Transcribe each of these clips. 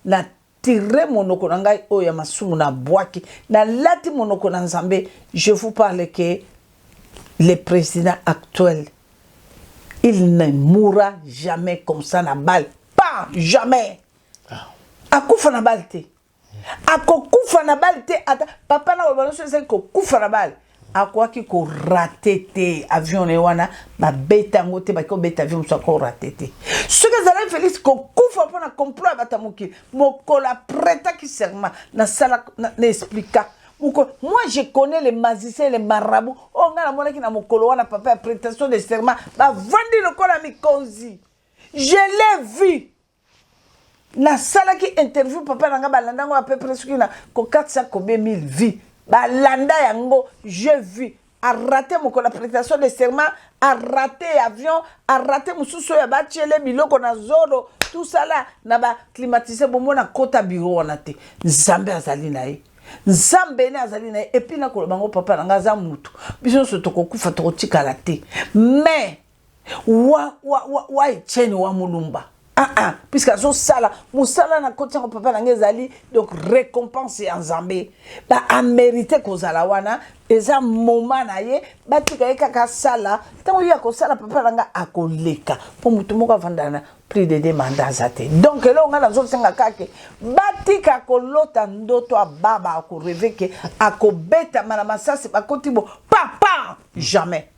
na tiré monoko na ngai oya masumu na boaki na lati monoko na nzambe. Je vous parle que le président actuel, il ne mourra jamais comme ça na balle. Pas jamais. Akufa na balle te. Akokufa na balle te. Papa na wabanoso c'est ko kufa na balle. Akwaki ko raté te avion ne wana ba beta ngote ba ko beta avion so ko raté te. Ce que Zala Félix ko kufa pona complot batamuki mokola prêta qui serment na sala na explica. Moi je connais les magiciens les marabouts. On a la monnaie qui na mokolo wana papa prestation de serment ba vandi le kola mi konzi. Je l'ai vu. Na sala qui interview papa nanga balanda ngo à peu près na ko 400 combien 1000 vies. Balanda yango, j'ai vu, a raté mon la prestation de serment, a raté avion, a raté mon sous ya ba tchele biloko na zoro, tout ça là, na ba climatisé bon na kota bureau wana te. Nzambe azali na ye. Nzambe ne azali na ye et puis na ko bango papa nanga za mutu. Biso so to kokufa to tikala te. Mais wa cheni wa mulumba. Puisque so sala musala na koti ko papa na ngezali donc récompense en Zambie ba a mérité ko zala wana eza moment na ye batika ye kaka sala tango ya ko sala papa na nga akoleka po mutu moko vandana plus de 2 mandats zate donc là nga na zo senga kake batika ko lota ndoto baba ko rêver que akobeta mana masasi ba koti bo papa jamais.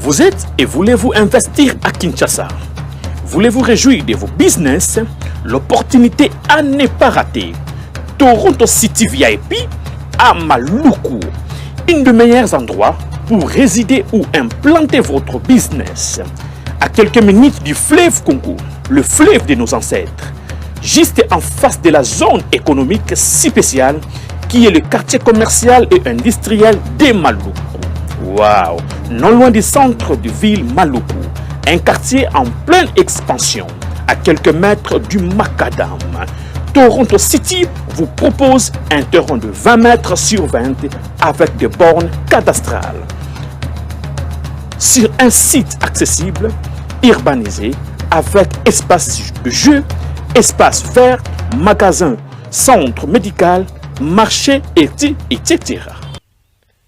Vous êtes et voulez-vous investir à Kinshasa? Voulez-vous réjouir de vos business? L'opportunité à ne pas rater. Toronto City VIP à Maluku. Un des meilleurs endroits pour résider ou implanter votre business. À quelques minutes du fleuve Congo, le fleuve de nos ancêtres. Juste en face de la zone économique si spéciale qui est le quartier commercial et industriel de Maluku. Waouh! Non loin du centre de ville Maluku, un quartier en pleine expansion, à quelques mètres du Macadam. Toronto City vous propose un terrain de 20 mètres sur 20 avec des bornes cadastrales. Sur un site accessible, urbanisé, avec espace de jeu, espace vert, magasin, centre médical, marché, etc.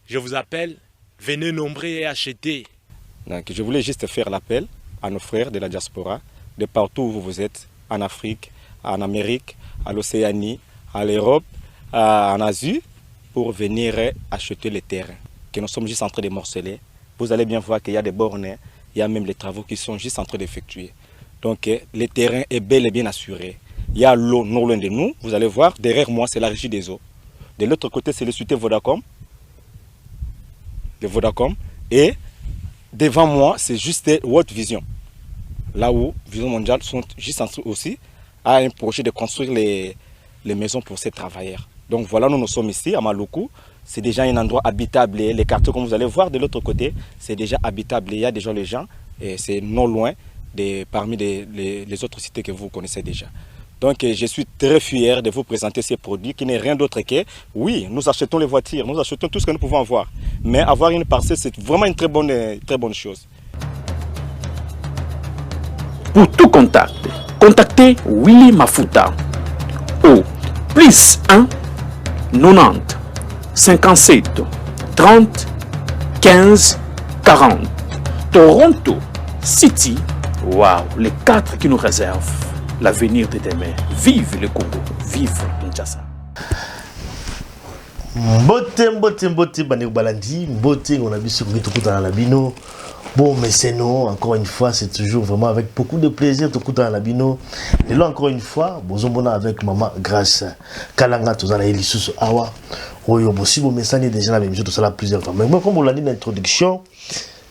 Je vous appelle. Venez nombrer et acheter. Donc, je voulais juste faire l'appel à nos frères de la diaspora, de partout où vous êtes, en Afrique, en Amérique, à l'Océanie, à l'Europe, en Asie, pour venir acheter les terrains que nous sommes juste en train de morceler. Vous allez bien voir qu'il y a des bornes, il y a même les travaux qui sont juste en train d'effectuer. Donc, le terrain est bel et bien assuré. Il y a l'eau non loin de nous. Vous allez voir, derrière moi, c'est la régie des eaux. De l'autre côté, c'est le société Vodacom. De Vodacom, et devant moi c'est juste World Vision, là où Vision Mondiale sont juste en train aussi à un projet de construire les maisons pour ces travailleurs. Donc voilà, nous sommes ici à Maluku, c'est déjà un endroit habitable, les quartiers comme vous allez voir de l'autre côté c'est déjà habitable, il y a déjà les gens et c'est non loin parmi les autres cités que vous connaissez déjà. Donc je suis très fier de vous présenter ces produits qui n'est rien d'autre que, oui, nous achetons les voitures, nous achetons tout ce que nous pouvons avoir. Mais avoir une parcelle, c'est vraiment une très bonne chose. Pour tout contact, contactez Willy Mafuta au plus 1 90 57 30 15 40. Toronto City, waouh, les 4 qui nous réservent l'avenir de demain. Vive le Congo, vive Kinshasa. Mbote, Bandeko Balandi, Mbote, on a vu sur le Labino. Bon, mais c'est non, encore une fois, c'est toujours vraiment avec beaucoup de plaisir, tout le Labino. Et là, encore une fois, Bozomona avec Maman Grâce, Kalanga, tout ça, Elissus, Awa. Oyo, si vous me sentez déjà la même chose, tout ça, plusieurs fois. Mais moi, comme on l'a dit dans l'introduction,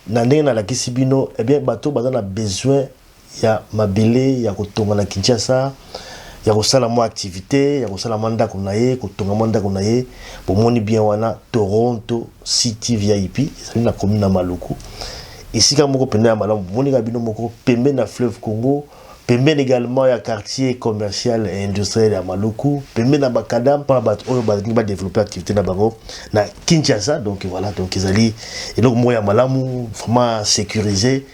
dans la Kissibino, eh bien, bateau, on a besoin, il y a Mabele, il y a Kotonga na Kinshasa. Il y a aussi la activité, il y a aussi la mandat qu'on a eu, pour moni bien wana Toronto City VIP, c'est la commune de Maluku. Ici quand on pende à Malam, moni gabino moko pembe na fleuve Congo, pembe également il y a quartier commercial et industriel à Maluku, pembe na Bakadam pour ba développer activité na bango na Kinshasa, donc voilà, donc ils allaient et donc moi à Malamu vraiment sécurisé.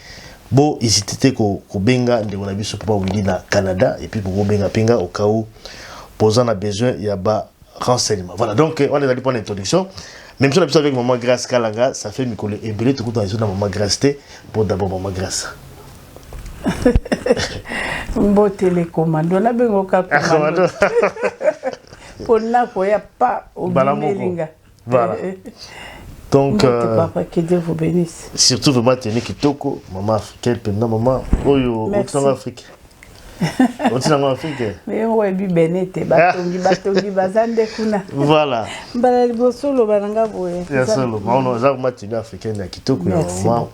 Bon, ils étaient ko benga de on a vu ce papa Willy na Canada et puis pour benga penga au cas où posant a besoin il y a bas renseignement. Voilà, donc on est allé pour l'introduction. Même si on a besoin avec Maman Grâce Kalanga, ça fait me coller et belé tout dans les dans Maman Grâce pour d'abord Maman Grâce. Bon télécommande, on a besoin de commande. Pour là il y a pas au Balamolinga. Voilà. Donc, papa, que Dieu vous bénisse. Surtout vraiment tenir Kitoko, maman africaine, pendant maman, oyo, en Afrique. En Afrique. Mais on va bien benete, batongi bazande kuna. Voilà. Bala bosolo bananga boye. Ya solo, on a vraiment tenu africaine na Kitoko ya maman.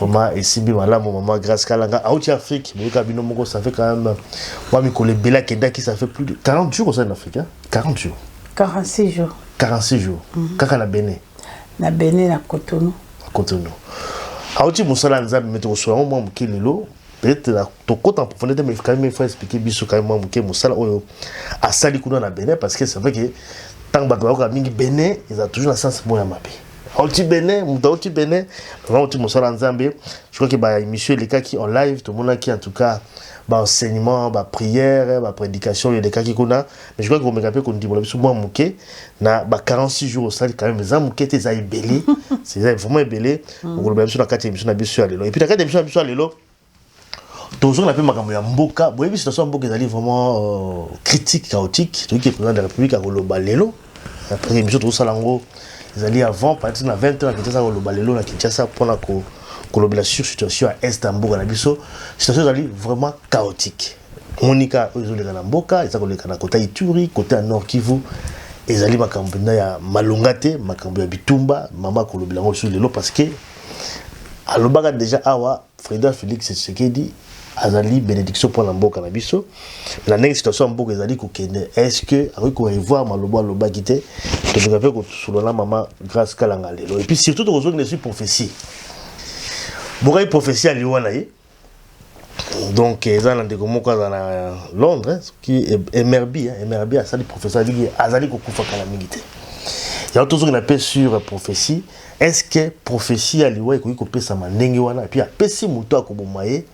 Maman et Simbi wala maman Grâce Kalanga out Afrique, mais kabino moko ça fait quand même moi mi kole bela kenda qui ça fait plus de 40 jours en Afrique, hein? 40 jours. 46 jours. 46 jours. Kaka na Bénin. Na Bénin na Cotonou. Cotonou. Aouti Moussala Nzambe mettre au soin moi mukilelo peut-être la to côté en profondeur mais quand même il faut expliquer biso quand même muké Moussala oyo asali kuna na Bénin parce que c'est vrai que tant bato ba mingi Bénin ils ont toujours la sens moya mabe. Aouti Bénin, Aouti Bénin, Aouti Moussala Nzambe, je crois que ba émission les cas qui en live tout le monde qui en tout cas ba enseignement, ba prière, ba prédication, il y a des cas qui connaissent. Mais je crois que vous me rappelez qu'on dit, moi, mouké, na ba 46 jours au stade, quand même, ça mouké, t'es belé. C'est vraiment belé. On va sur la 4e émission, on a et puis la 4e émission, on a l'élo. Toujours, on a fait ma campagne Mboka. Vous voyez, situation Mboka, est vraiment critique, chaotique. Celui qui est président de la République a Koloba Lelo. Après l'émission, tout ça, ils allaient avant, par exemple, à 20 ans, Kinshasa, Koloba Lelo, la Kinshasa, pour la situation à Istanbul, à la situation est vraiment chaotique. Monica, ils ont les Mboka, ils ont les côté Ituri, côté Nord Kivu, ils allaient ma campagne à Malongate, ma campagne à Bitumba, maman Kolobila sur le lot parce que à l'Obaga déjà Awa, Freda Félix Tshisekedi, Azali bénédiction pour la Mboka na biso. La next situation Mboka Azali kokende. Est-ce que avec qu'on va voir Maloba quitté, tu me rappelles que sous la maman Grâce Kalanga lelo. Et puis surtout de rejoindre les prophéties. Beaucoup de prophéties à Liwanaï. Donc, ils ont des gens à Londres, qui est MRB, MRB a ça des prophéties, Azali Kokufa Kalamigité. Il y a toujours une appel sur prophétie. Est-ce que prophétie à Liwa, il y a ça manengiwana, et puis il y a Pessi Mouto à Kobomaye,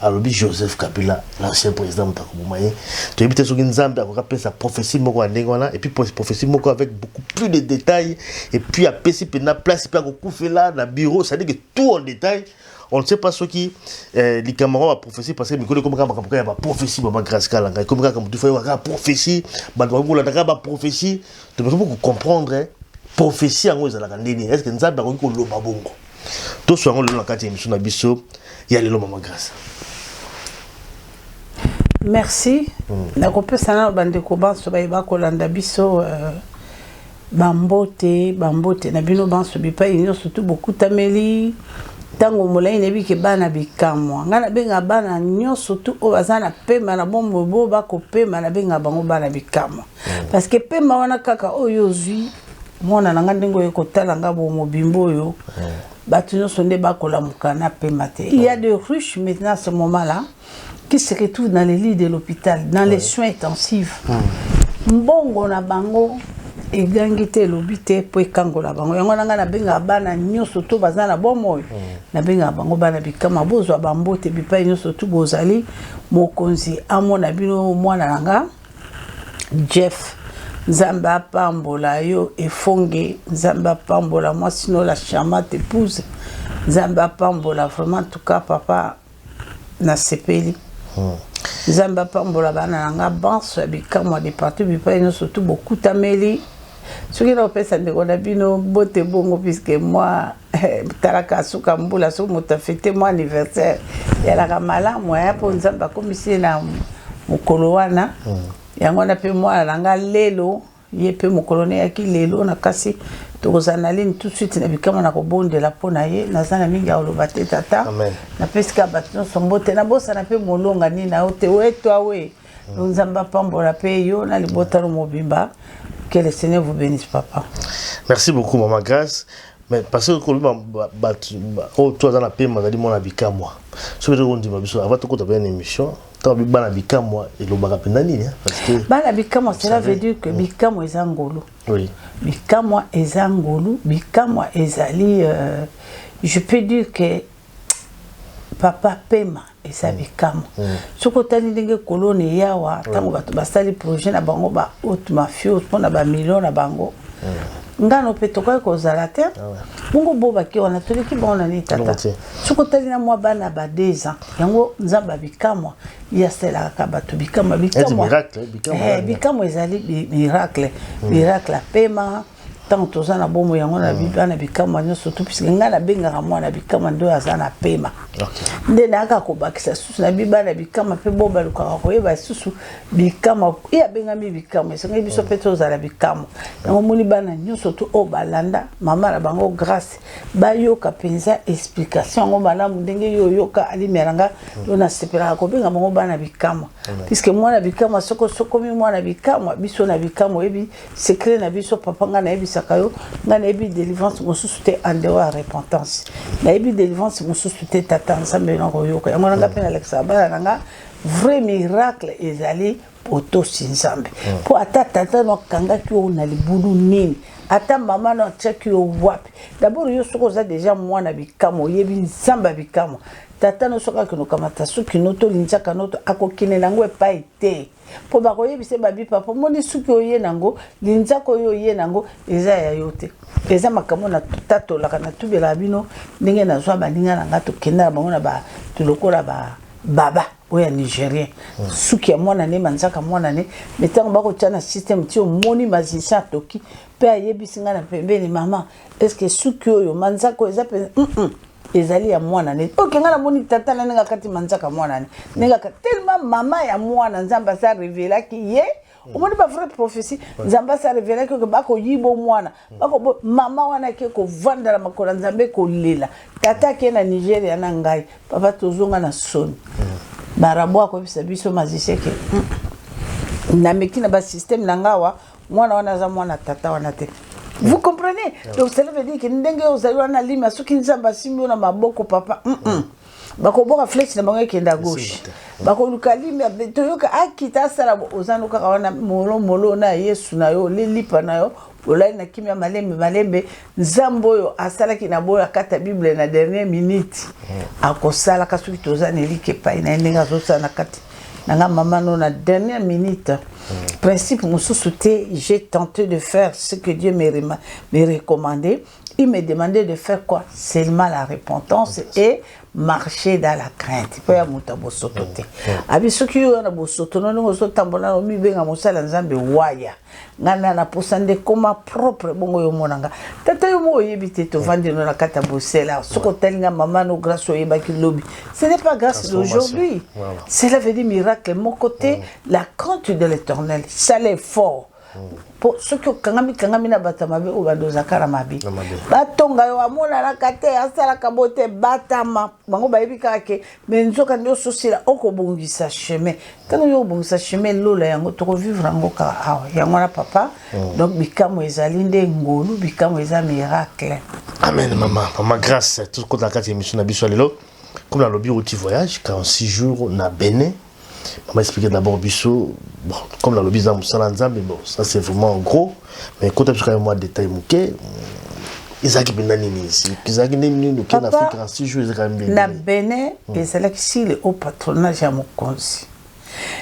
à l'objet Joseph Kabila, l'ancien président de Kobomaye. Tu as évité sur une zambe à appeler sa prophétie Moko à Nengiwana, et puis prophétie Moko avec beaucoup plus de détails, et puis il y a Pessi Pena place, et puis il y a Koufela, dans le bureau, ça veut dire que tout en détail. On ne sait pas ce qui les camarades a prophétie parce que mais comme il y a prophétie maman Grâce Kalanga comme tu fais une prophétie la prophétie tu peux comprendre prophétie en gros est-ce que nous avons ko loba bongo to so ngolo na kati émission na biso ya lelo maman Grâce. Merci na kopesa na bande ko banso ba ko landa biso bambote na bino banso bipa inyo surtout beaucoup tameli tango molai nebi ke bana bikamwa ngana benga bana nyonso tu o bazana pema na bombo bo ba ko pema na benga bango bana bikamwa parce que pema wana kaka oyo zui mona na ngandengo yeko talanga bo mobimbo yo batu nyonso nde ba kola mukana pema te. Il y a des riches maintenant à ce moment-là qui se retrouvent dans les lits de l'hôpital dans les soins intensifs mbongo na bango et gangité l'obité pour kangola bango yango nanga na benga bana nyonso to bazana bomoy na benga bango bana bikama bozwa bambote bipa nyonso to bozali mokonzi amona bino mwana nanga Jeff Nzamba pambola yo efonge Nzamba pambola moi sinon la chamate épouse Nzamba pambola vraiment en tout cas papa na sepeli Nzamba pambola bana nanga banso bikama de partout bipa nyonso to beaucoup tameli Ce qui est opesa ndeko na bino bote bongo puisque moi talaka suka mbula so moto fêter mon anniversaire ya la kamala moi ya po nzamba komisi na mukolo wana yango na pe moi nanga lelo ye pe mukolo ne yaki lelo na kasi tokozana ligne tout de suite na bikama na kobondela pona ye nazana mingi ya oloba te tata na pesika bato sombote na bosa na pe molonga ni na ote weto awe nzamba pambola pe yo na libota no mobimba. Que le Seigneur vous bénisse, papa. Merci beaucoup, Maman Grâce. Mais parce que quand on toi dans la paix, m'a dit mon habika moi. Ce que on dit, avant tout quand une émission, tu as vu ban habika moi et le baga pendani parce que ban habika moi cela veut dire que bika moi ezangolo. Oui. Bika moi ezangolo, bika moi ezali je peux dire que papa pema eza bikamo soko tali ndenge koloni yawa tango bato basali projet na bango ba haute mafio pona ba million na bango ngano pe tokoy ko zala te bongo boba ki wana toleki bona ni tata soko tali na mwa bana ba 2 ans yango nzamba bikamo ya sela ka bato bikamo bikamo ezali miracle pema tant aux ans bomo yango na bibana bikama nyo surtout puisque ngana benga mwana bikama ndo azana pema nde naka ko bakisa susu na bibana bikama pe boba luka ko yeba susu bikama ya benga mi bikama so ngi biso peto za la bikama yango moni bana nyo surtout o balanda mama na bango grâce ba yoka penza explication ngo malamu ndenge yo yoka ali meranga dona sepera ko benga bango bana bikama puisque mwana bikama soko mi mwana bikama biso na bikama ebi secret na biso papa ngana ebi kayo ngana ebi délivrance mosusu te en dehors à repentance na ebi délivrance mosusu te tata nsambe na koyoka yango nanga pe na Alexa bana nanga vrai miracle ezali poto sinzambe po ata tata no kanga ki o na libulu nini ata mama no tchaki o wapi d'abord yo soko za déjà mwana bikamo yebi nzamba bikamo tata no soka kino kamata suki noto linjaka noto akokine nango epai te po bakoyebise babi papa moni suki oye nango linjako yo ye nango eza ya yote eza makamo na tato la kana tubela bino ndenge na zwa baninga na ngato kenda bango na ba tulokola ba baba oya Nigérien suki ya mwana ne manzaka mwana ne metango bako tana système ti moni magicien toki pe ayebisi nga na pembeni mama est-ce que suki oyo manzako eza pe ezali ya mwana ne OK ngala moni tata na nga kati manzaka mwana ne nga tellement mama ya mwana nzamba sa révéla ki ye omoni ba vraie prophétie nzamba sa révéla ki bako yibo mwana bako mama wana ke ko vanda la makola nzambe ko lela tata ke na Nigeria na ngai papa tozonga na soni barabo ko bisa biso magicien ke na mekina ba système nangawa mwana wana za mwana tata wana te. Vous comprenez? Donc cela veut dire que ndenge ozalwa na lima soki nzamba simbi na maboko papa bako boka flex na bango kenda gauche bako lukalimi toyoka akita sala ozanuka kawana molo na Yesu na yo lilipa na yo olai na kimia malembe nzambo yo asala ki na boya kata Bible na dernière minute akosala kasuki tozana elike pa ina ndenga zosa na kati nanga maman non la dernière minute principe mususu te j'ai tenté de faire ce que Dieu me recommandait. Il me demandait de faire quoi? Seulement la repentance et marcher dans la crainte. Pour ya muta bosoto te. Abi soki yo na bosoto no ngo tambola no mi benga mosala nzambe waya. Ngana na posande koma propre bongo yo monanga. Tata yo mo yebite to vendre no na kata bosela. Soko telinga maman no grâce o yebaki lobi. Ce n'est pas grâce d'aujourd'hui. Cela veut dire miracle. Mon côté, la crainte de l'Éternel, ça l'est fort. Pour ceux qui ont kangami na batamabe ou bandoza karamabi batonga yo amona na kate asala kabote batama bango bayebi kake menzoka ndio sosila okobongisa chemin tango yo bongisa chemin lola yango to vivre yango ka awa yango na papa donc bikamo ezali nde ngolu bikamo eza miracle. Amen maman grâce tout côté la kati émission na biso lelo comme la lobby route voyage 46 jours na Bénin. On m'a expliqué d'abord Bissot, bon, comme la lobby Zamousalanza, mais bon, ça c'est vraiment gros. Mais quand tu as quand même moins de détails, Isaac Benanini ici, Isaac Benanini, qui en Afrique en 6 jours, Isaac Benanini. La Bénin, et c'est là que si le haut patronage à Mokonzi.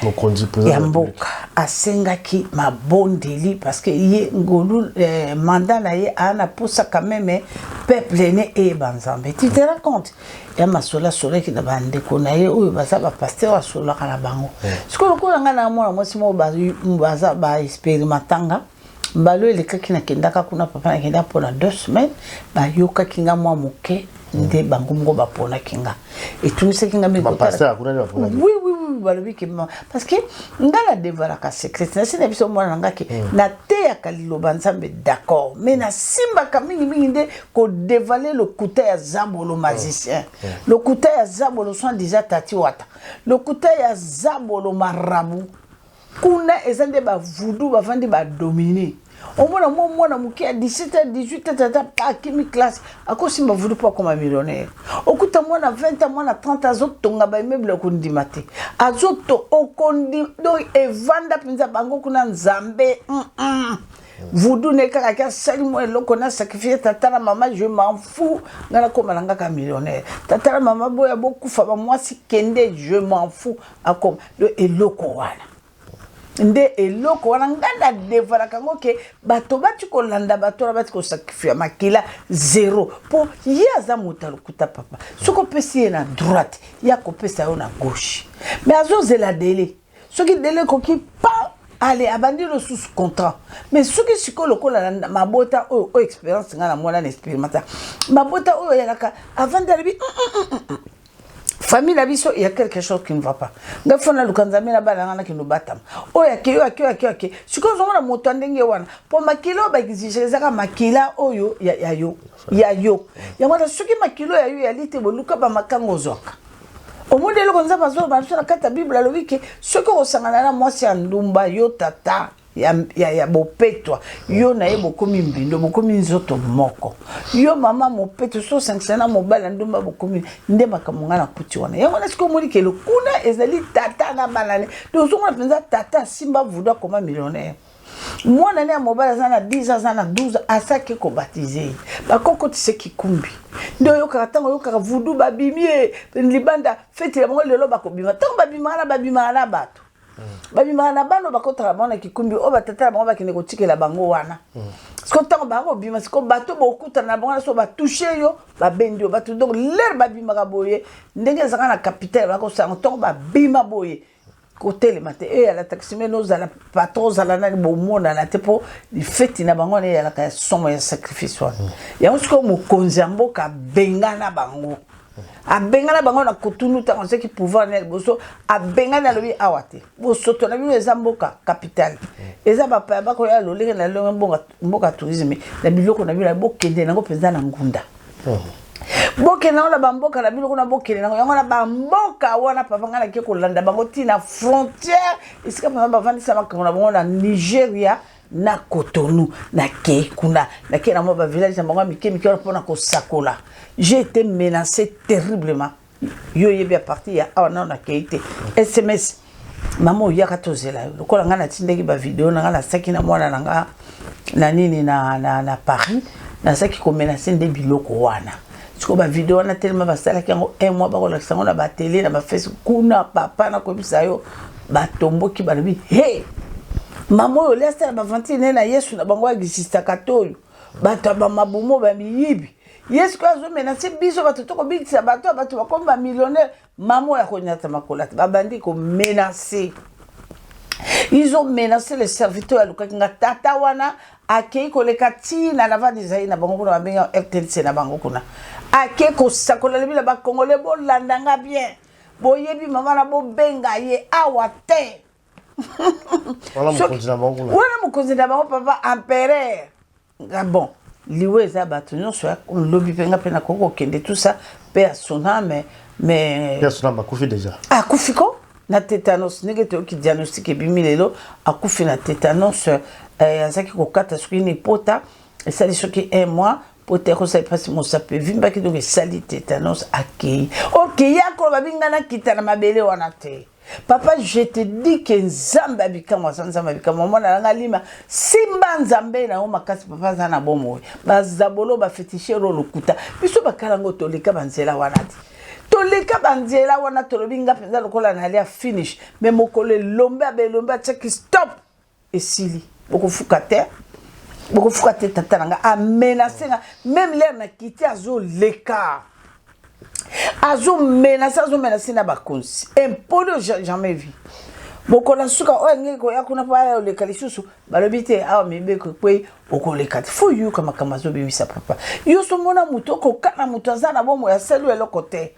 Mokonzi président. Yamboka, à Sengaki, ma bonne délit, parce que y ngolu mandat là, y a un poussa quand même, peuple né et banzambe. Tu te rends compte? Ya masola sola ki na bande ko na ye oyo baza ba pasteur asola kana bango. Ce que le ko nga na mona mo simo baza ba expérimentanga mbalo elekaki na kendaka kuna papa na kenda pona 2 semaines ba yoka kinga mwa moke nde bango moko ba pona kinga et tout ce kinga me pasteur kuna ba pona oui balobi ki parce que ngala devala ka secret na sina biso mwana ngaki na te ya kaliloba nzambe d'accord mais na simba ka mingi nde ko dévaler le couteau ya Zabolo magicien le couteau ya Zabolo sont déjà tati wata le couteau ya Zabolo marabu kuna ezande ba voodoo ba vandi ba dominer omona mwana muki à 17h 18h tata pa kimi classe akosimba voodoo pas comme millionnaire okuta mwana 20 ans mwana 30 azotonga ba immeuble kundima te azoto okondi donc evanda pinza bango kuna nzambe voodoo ne kaka ka sali mo eloko na sacrifier tata na mama je m'en fous ngana koma langa ka millionnaire tata na mama boya bokufa ba mwasi kende je m'en fous akom le eloko wana nde eloko wana nganda devala kango ke bato bati ko landa bato la bati ko sacrifier makila zéro po yaza mutalo kuta papa soko pesi na droite ya ko pesa yo na gauche mais azoze la délai soki délai ko ki pa allez abandi le sous contrat mais soki sikolo ko la mabota o expérience ngana mwana na expérimenta mabota o yalaka avant d'aller famille la biso il y a quelque chose qui ne va pas ngafona lukanzami na bana ngana kino batam oya ke siko zomona moto ndenge wana po makilo ba exigezaka makila oyo ya yo ya mwana soki makilo ya yo ya lite boluka ba makango zoka omonde lo konza bazo ba na kata bible lo wiki soki osangana na mwasi ya ndumba yo tata ya bopetwa yo na ye bokomi mbindo bokomi nzoto moko yo mama mopeto so sanctiona mobala ndumba bokomi nde makamunga na kuti wana yango na siko moni ke kuna ezali tata na banane donc on penza tata simba voudra comme millionnaire mwana ne mobala zana 10 ans zana 12 asaki ko baptiser bakoko tise kikumbi ndo yo katango yo ka voodoo babimie libanda fete ya ngo lelo bakobima tango babima na bato babima na bano bakotala bana kikumbi o batata bango bakine ko tikela bango wana sko tango bango bima sko bato bokuta na bango so ba toucher yo ba bendi yo bato donc l'air babima ka boye ndenge zaka na capitale bako sango tango babima boye côté le matin et à la taximeno za la patron za la na bomona na tepo di feti na bango ne ya la ka somo ya sacrifice wana ya sko mo konzambo ka bengana bango abengana bango na kotunu ta conseil qui pouvoir na boso abengana lobi awate boso to na bino ezamboka capital eza ba pa ba ko ya lolenge na lo mboka tourisme na biloko na bino bokende nango penza na ngunda boke na ona bamboka na biloko na bokende nango yango na bamboka wana papa ngana ke ko landa bango tina frontière isika pa ba vandisa makango na bango na Nigeria na Cotonou na ke kuna na ke na mo ba village na bango mike pona ko sakola. J'ai été menacé terriblement. Yo yebi a parti ya awana na keite SMS maman ya katozela lokola ngana tindeki ba video na ngana saki na mwana nanga na nini na Paris na saki ko menacer nde biloko wana siko ba video wana tellement basala kango un mois ba ko la sango na ba télé na ba Facebook kuna papa na ko bisayo ba tomboki ba lobi hey maman yo lesta ba vantine na Yesu na bango exista katoyo bato ba mabumo ba miyibi Yes, quoi, je menace biso bato toko bikisa bato bakomba millionnaire maman ya konyata makolata babandi ko menacer. Ils ont menacé les serviteurs à Lukakinga tata wana akei ko leka tina na va design na bango kuna babenga FTC na bango kuna akei ko sakola lebila ba congolais bo landanga bien boyebi mama na bo benga ye awate wala mukonzi na bango papa empereur bon liwe za bato nyonso lobi penga pena koko kende tout ça pe sona mais personne m'a couffé déjà akufiko na tétanos négatif qui diagnostique bimilelo akufi na tétanos azaki kokata swini pota et ça dit que un mois pota ko ça passe mon sapé vimba ki donc sali tétanos akei OK yako babingana kitana mabele wana te. Papa, je te dis que Nzamba bikama sanzamba bikama mwana nga lima simba nzambe na oma kasi papa zana bomo bazabolo ba fétichero lokuta biso bakalango toleka banzela wanati toleka banzela wana tolobinga penza lokola na lia finish mais mokole lombe abelombe check stop esili bokofuka te tatananga a menacer même l'air na kiti azo leka azo menacer na bakonzi impolo jamais vu boko na suka o ngeko ya kuna pa ya le kalisusu balobite awa mibeko kwe oko le kat fo yu kama zo bimisa papa yo so mona mutoko kana mutazana bomo ya selu elokote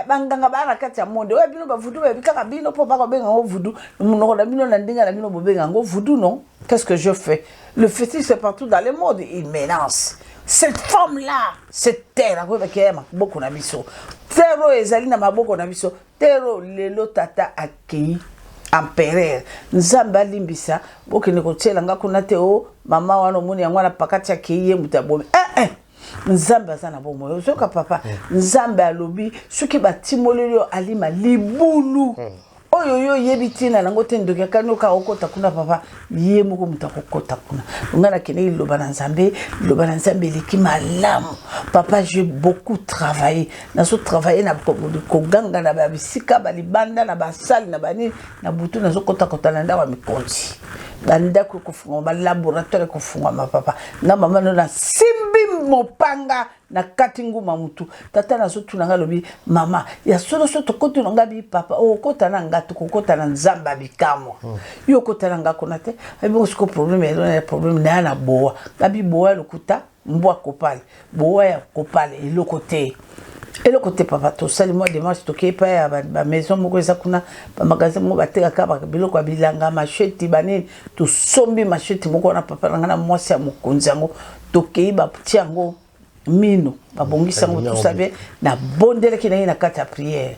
banganga bana kati ya monde oya bino bavudu bebikaka bino po bako benga ngo vudu munoko na bino na ndinga na bino bobenga ngo vudu non qu'est-ce que je fais le fétiche c'est partout dans le monde il menace cette femme là cette terre ko bakema boko na biso tero ezali na maboko na biso tero lelo tata akei empereur nzamba limbisa bokene ko tshela nga kuna te o mama wana moni yango na pakati akei ye mutabome nzambe azana bomo yo soka papa nzambe alobi soki batimolelo alima libulu oyo yo yebitina nango te ndoki kanoka okota kuna papa ye moko mutakokota kuna ngana kene loba na nzambe leki malamu papa j'ai beaucoup travaillé naso travailler na koganga na babisika balibanda na basali na bani na butu nazo kota na ndawa mikonzi banda ko kufunga ba laboratoire ko funga ma papa na mama no na simbi mopanga na kati nguma mutu tata na so tunanga lobi mama ya solo so to kotu nga bi papa o kota na ngatu ko kota na nzamba bikamo yo kota na ngako na te abibo siko problème ya problème na boa gabi boa lokuta mbwa kopale boa ya kopale elokote elokote papa to sali moi dimanche to kepa ya ba maison moko eza kuna ba magasin mo bateka ka ba biloko bilanga machete banini to sombi machete moko na papa ngana mwasi ya mokonzi yango to keiba tiango mino babongisa ngo tout savez na bondele ki na kata prière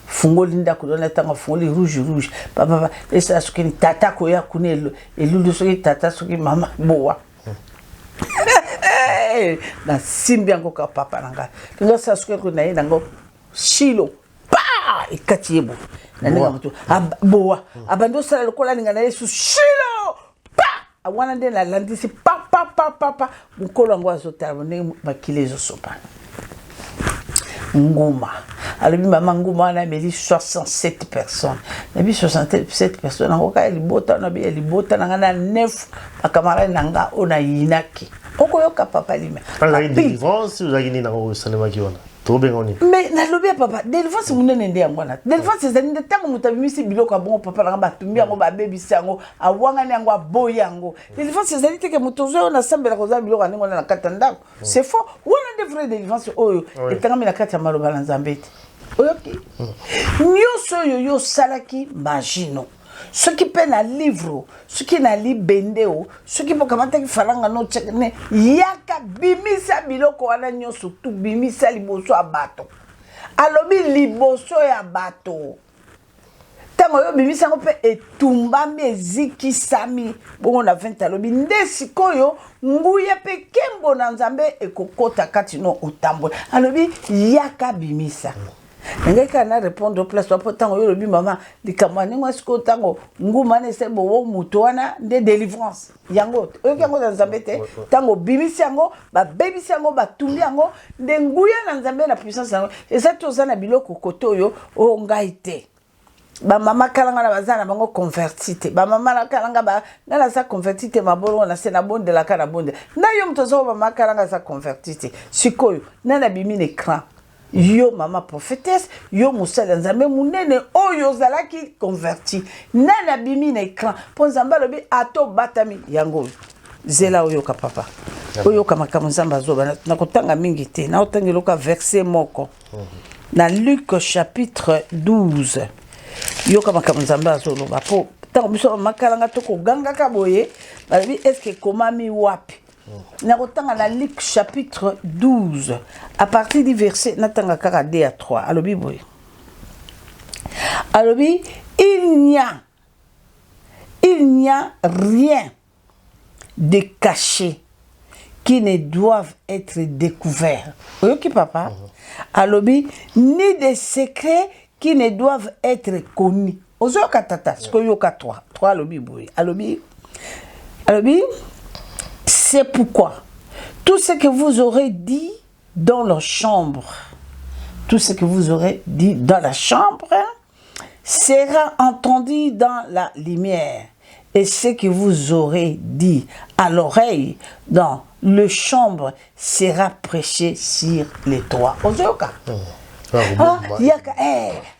fungoli ndako dona tanga fungoli rouge papa esa sukini tata ko ya kunelo elulu soki tata soki mama boa na simbi yango ka papa nanga kinga sa sukini ko na ye nango shilo pa ikati yebo na ninga mutu boa abando sala lokola ninga na Yesu shilo pa wana nde na landisi pa mukolo yango azotala ndenge bakile ezosopana nguma alobi mama nguma wana ameli 67 personnes nabi 67 personnes yango kaka libota nabi libota nanga na 9 bakamarade nanga oyo nayinaki okoyoka papa lima délivrance ozalaki nini nango osalemaki wana tobenga nini mais nalobi ya papa délivrance munene nde yango wana délivrance ezali nde ntango moto abimisi biloko ya bongo papa nanga batumbi yango babebisi yango awangani yango aboyi yango délivrance ezali teke moto ozoyo nasambela kozala biloko ya ndenge wana na kati ya ndako c'est faux wana nde vrai délivrance oyo etangami na kati ya maloba na nzambe ete oyoki nyonso oyo yo osalaki magino soki mpe na livre soki na libende o soki mpo kamataki falanga no tshekene yaka bimisa biloko wana nyonso tu bimisa liboso ya bato alobi liboso ya bato ntango oyo bimisa yango mpe etumbami ezikisami bongo na 20 alobi nde sikoyo nguya mpe nkembo na nzambe ekokota kati no otambola alobi yaka bimisa ngai kana répondre place wa potango yo lobi mama likamwa ningo siko tango nguma ne sebo wo muto wana nde délivrance yango oyo yango na nzambe te tango bimisi yango ba bebisi yango batumbi yango nde nguya na nzambe na puissance yango eza tozana biloko koto yo o ngai te ba mama kalanga na bazana bango converti te ba mama na kalanga ba ngala sa converti te mabolo na se na bonde la kana bonde na yo mtozo ba mama kalanga sa converti te sikoyo na bimi l'écran yo mama prophétesse yo musala nzambe munene oyo zalaki converti nana bimi na écran po nzambe lobi ato batami yango zela oyo ka papa oyo ka makamu nzambe azoba na kotanga mingi te na otangelo ka verset moko na Luc chapitre 12 yo ka makamu nzambe azoloba po tango biso makalanga to ko ganga ka boye balobi est-ce que komami wapi Nakotanga na Luc chapitre 12 à partir du verset natanga kaka 2 à 3 alobi boy alobi il n'y a rien de caché qui ne doivent être découverts oyoki papa alobi ni des secrets qui ne doivent être connus ozoyoka tata sikoyoka 3 alobi boy alobi c'est pourquoi tout ce que vous aurez dit dans leur chambre, tout ce que vous aurez dit dans la chambre sera entendu dans la lumière. Et ce que vous aurez dit à l'oreille dans le chambre sera prêché sur les toits. Ozoka. yaka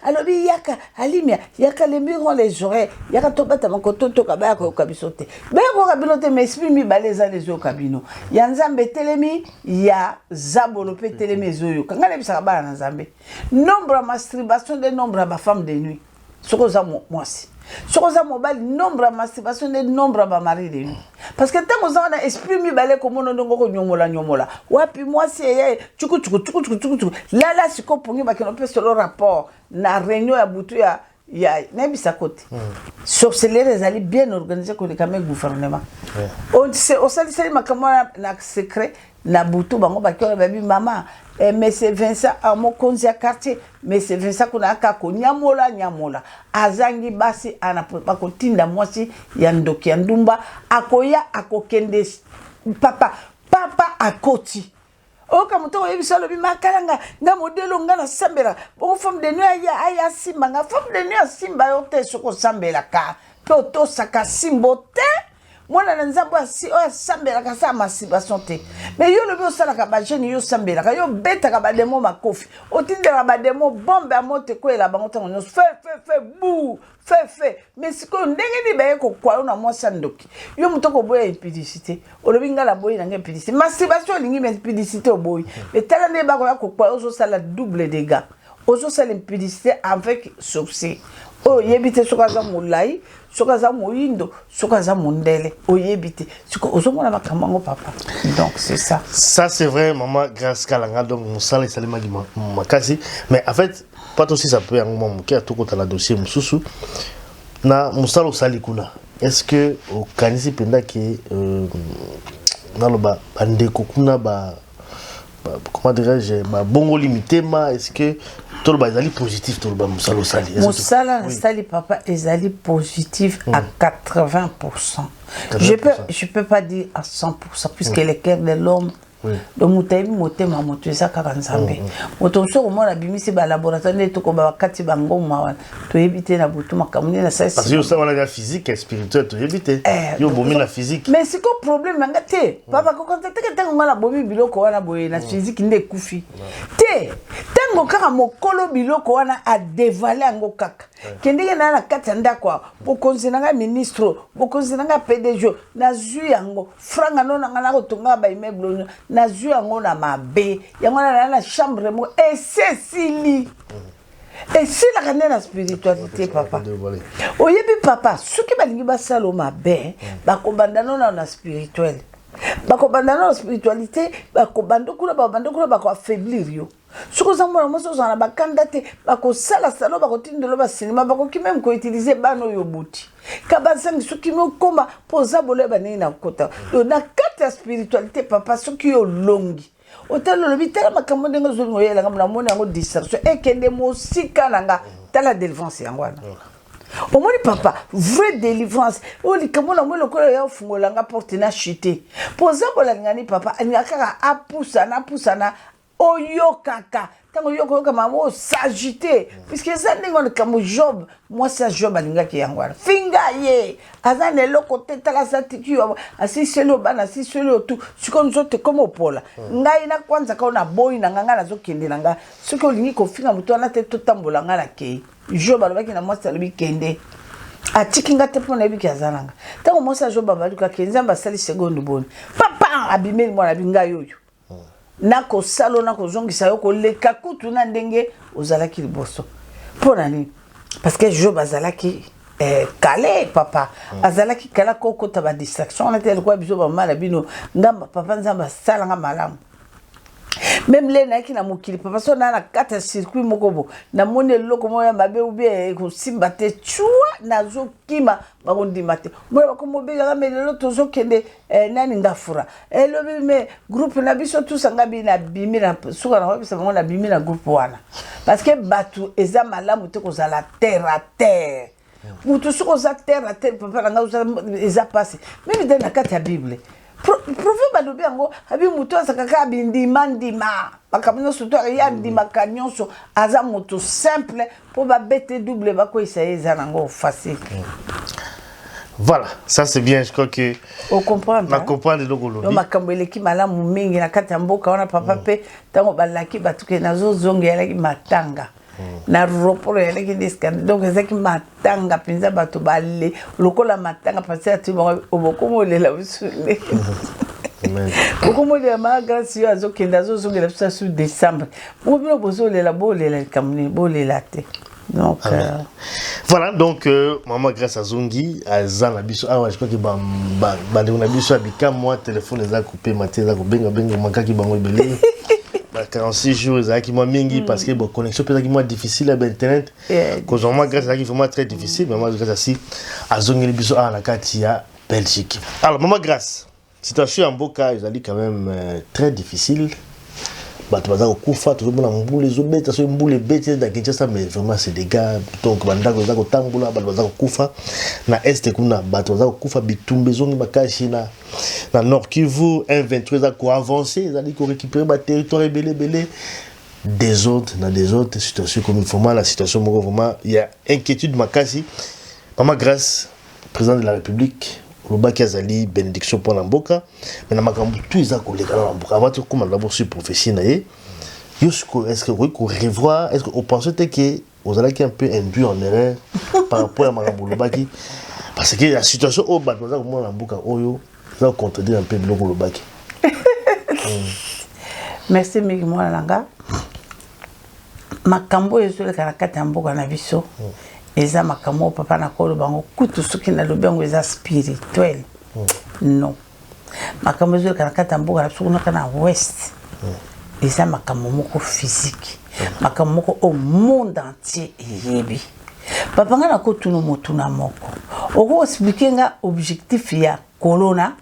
alobi yaka alimia yaka les murs ont les oreilles yaka tobata makoto to kabaya ko kabisote be ko kabilote mais esprit mi baleza les o kabino ya nzambe telemi ya zabolo pe telemi zoyo kanga le bisaka bana nzambe nombre de masturbation de nombre de femmes de nuit soko za mwasi soko za mobile nombre de masturbation de nombre de mari de nuit parce que tant on a esprit mi balé comme on ndongo ko nyomola wapi mwasi yeye chuku la siko pongi ba kino pe solo rapport na réunion ya butu ya nebisa kote sorcellerie ezali bien organisé ko le kamé gouvernement on sait au sali makamwa na secret na butu bango ba kyo babi mama mais c'est Vincent à mon konzi quartier mais c'est Vincent kuna kako nyamola azangi basi anapopa kotinda mwasi ya ndoki ya ndumba akoya akokende papa akoti oka mutoko yebisalo bi makalanga nga modelo nga na sambela bon femme de nuit aya simba nga femme de nuit simba yote soko sambela ka to saka simbo te mwana nzambo asi o sambela ka sa masturbation te mais yo lobi osala ka ba jeune yo sambela ka yo beta ka ba demo makofi otindela ba demo bombe a mote ko ela bango tango no fait bou fait mais siko ndenge ni ba ko kwa na mwasa ndoki yo mutoko boya impudicité olobi ngala boyi na impudicité masturbation lingi mais impudicité oboyi mais tala ne ba ko kwa ozo sala double dégâts ozo sala impudicité avec succès o yebite sokaza mulai sokaza moyindo sokaza mundele o yebite siko ozomona bakamango papa donc c'est ça c'est vrai maman grâce kalanga donc musala salima di makasi mais en fait pas aussi ça peut un moment qui a tout contre la dossier mususu na musala osali kuna est-ce que au kanisi penda ki naloba bandeko kuna ba comment dirais-je bongo limité ma est-ce que tout le bazali positif tout le ba musala sali musala sali papa ezali positif à 80%. Je peux pas dire à 100% puisque le cœur de l'homme donc mutaimi motema moto eza kaka nzambe moto soko mona bimisi ba laboratoire ne to ko ba kati bangoma wana to yebite na butu makamuni na sasa parce que ça wana la physique et spirituelle to yebite yo bomi la physique mais c'est quoi problème nga te papa ko contacter que tango ngala bomi biloko wana boye na physique nde kufi te tango kaka mokolo biloko wana a dévaler ngo kaka kendenge na kati ndako bokonzi nanga ministre bokonzi nanga PDG na zu yango franga nona ngana ko tonga ba immeuble na zu yango na mabe yango na chambre mo et Cécilie et si la canne la spiritualité papa oyebi papa soki balingi basalo mabe bakobanda nona na spirituel bakobanda na spiritualité bakobanda kuna bako affaiblir yo soko zamona moso zana bakandate bako sala salo bako tindelo ba cinéma bako ki même ko utiliser bano yo buti kabasangi soki no komba poza bole banini na kota yo na kata spiritualité papa soki yo longi otalo lobi tala makambo ndenga zo ngoyela ngamna mona ngo distraction ekende mosika nanga tala délivrance yangwana omoni papa vraie délivrance oli kamona mwelo ko ya fungola nga porte na chité poza bola ngani papa ngakaka apusa na oyo kaka tango yoko kama mo s'agiter puisque ça ndingo comme Job moi c'est Job alingaki yangwana finga ye azane loko tetala satiki asiselo bana asiselo tu sikonzote comme opola ngai na kwanza kaona boy na nganga nazokende nanga soki olingi ko finga muto na te totambola ngala ke Job alobaki na moi salobi kende atikinga te pona ebiki azananga tango moi ça Job abaluka kenzamba sali seconde bonne papa abimeli mwana binga yoyo nako salo nako zongisa yo ko leka kutu na ndenge ozalaki liboso pona ni parce que Job azalaki calé papa azalaki kala koko ta ba distraction na tel quoi biso ba mala bino ngamba papa nzamba sala nga malamu même les na ki na mokili papa so na kata circuit mokobo na mone loko moya mabe ubie ko simba te chua na zo kima ba kondima te moya ko mobe ya melelo tozo kende nani ngafura lobi me groupe na biso tous nga bi na bimira suka na wabisa ngona bimira groupe wana parce que batu eza malamu te ko za la terre à terre mutu suko za terre à terre papa nga uza eza passé même dans la carte ya bible proverbe balobi yango abi mutu asakaka bindima ndima bakamino surtout ya ndima kanyonso aza mutu simple po ba bete double bako isaye za nango facile Voilà, ça c'est bien, je crois que... On comprend. On comprend de l'Ogolo. Donc, Makambele qui m'a mingi na kati mboka wana papa pe tango balaki batuke nazo zonge yalaki matanga. Na ropolo yalaki ndeskanda. Donc ezaki matanga pinza bato bale lokola matanga parce que tu oboko lela usule. Beaucoup de ma grâce à zo kenda zo zonge la sur décembre. Mo bino bozo lela bolela kamni bolela te. Donc voilà, donc maman grâce à Zongi à Zanabiso, ah ouais, je crois que on a biso abika moi téléphone les a coupé matin les a coupé benga manka ki bango belé 46 jours les a qui moi mingi parce que bon connexion peut être moi difficile à internet cause moi grâce à qui vraiment très difficile mais moi grâce à Zongi biso à la Katia Belgique. Alors maman grâce situation en Boka ils allaient quand même très difficile. Bato baza kokufa tozomona mbule ezobeta so mbule ebeti da Kinshasa mais vraiment c'est des gars donc bandako baza kotambola bato baza kokufa na est kuna bato baza kokufa bitumba ezongi makashi na Nord Kivu M23 za ko avancer ezali ko récupérer ba territoire belé des autres situations comme vraiment la situation vraiment il y a inquiétude makasi. Maman grâce président de la République Lobaki azali bénédiction pour Namboka mais na makambu tout isa ko leka na Namboka avant comme d'abord sur prophétie na ye est-ce que vous revoir est-ce que vous pensez que vous allez un peu induit en erreur par rapport à makambu Lobaki parce que la situation au bas nous avons Namboka oyo ça contredire un peu le Lobaki. Merci Migmo Langa makambu yeso le karakata Namboka na biso eza makambo papa na kolo bango kutu soki na lobango eza spirituel non makambo zo kana kata mboka na sukuna kana west eza makambo moko physique makambo moko au monde entier yebi papa ngana ko tunu motuna moko oko expliquer nga objectif ya colonna